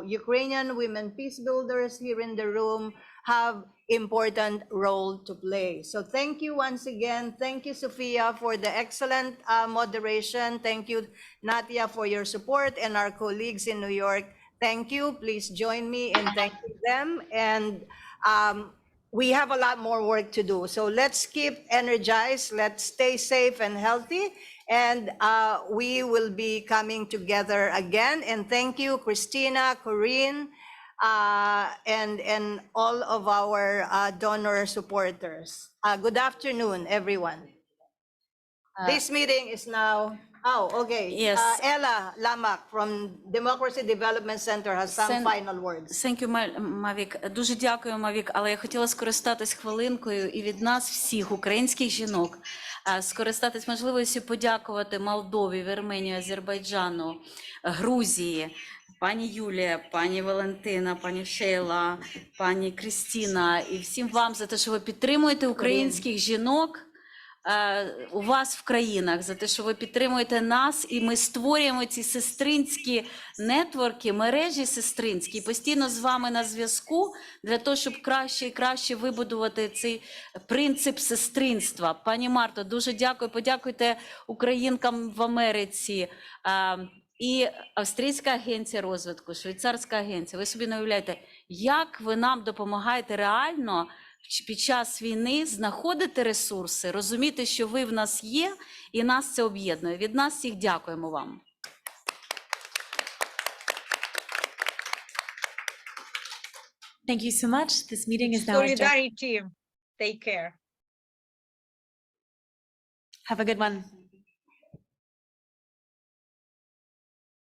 Speaker 2: Ukrainian women peacebuilders here in the room have important role to play. So thank you once again. Thank you, Sophia, for the excellent moderation. Thank you, Natia, for your support, and our colleagues in New York. Thank you. Please join me in thanking them. And we have a lot more work to do. So let's keep energized. Let's stay safe and healthy. And we will be coming together again. And thank you, Christina, Corinne, and all of our donor supporters. Good afternoon, everyone. This meeting is now, okay.
Speaker 8: Yes.
Speaker 2: Ella Lamak from Democracy Development Center has some final words.
Speaker 8: Thank you, Мавік. Дуже дякую, Мавік. Але я хотіла скористатись хвилинкою і від нас всіх, українських жінок, скористатись можливістю подякувати Молдові, Вірменії, Азербайджану, Грузії, пані Юлія, пані Валентина, пані Шейла, пані Кристина і всім вам за те, що ви підтримуєте українських жінок у вас в країнах, за те, що ви підтримуєте нас, і ми створюємо ці сестринські нетворки, мережі сестринські, постійно з вами на зв'язку, для того, щоб краще і краще вибудувати цей принцип сестринства. Пані Марто, дуже дякую, подякуйте українкам в Америці, і Австрійська агенція розвитку, Швейцарська агенція. Ви собі не уявляєте, як ви нам допомагаєте реально під час війни знаходити ресурси, розуміти, що ви в нас є, і нас це об'єднує. Від нас всіх дякуємо вам.
Speaker 1: Thank you so much. This meeting is now adjourned.
Speaker 13: Solidarity. Take care.
Speaker 1: Have a good one.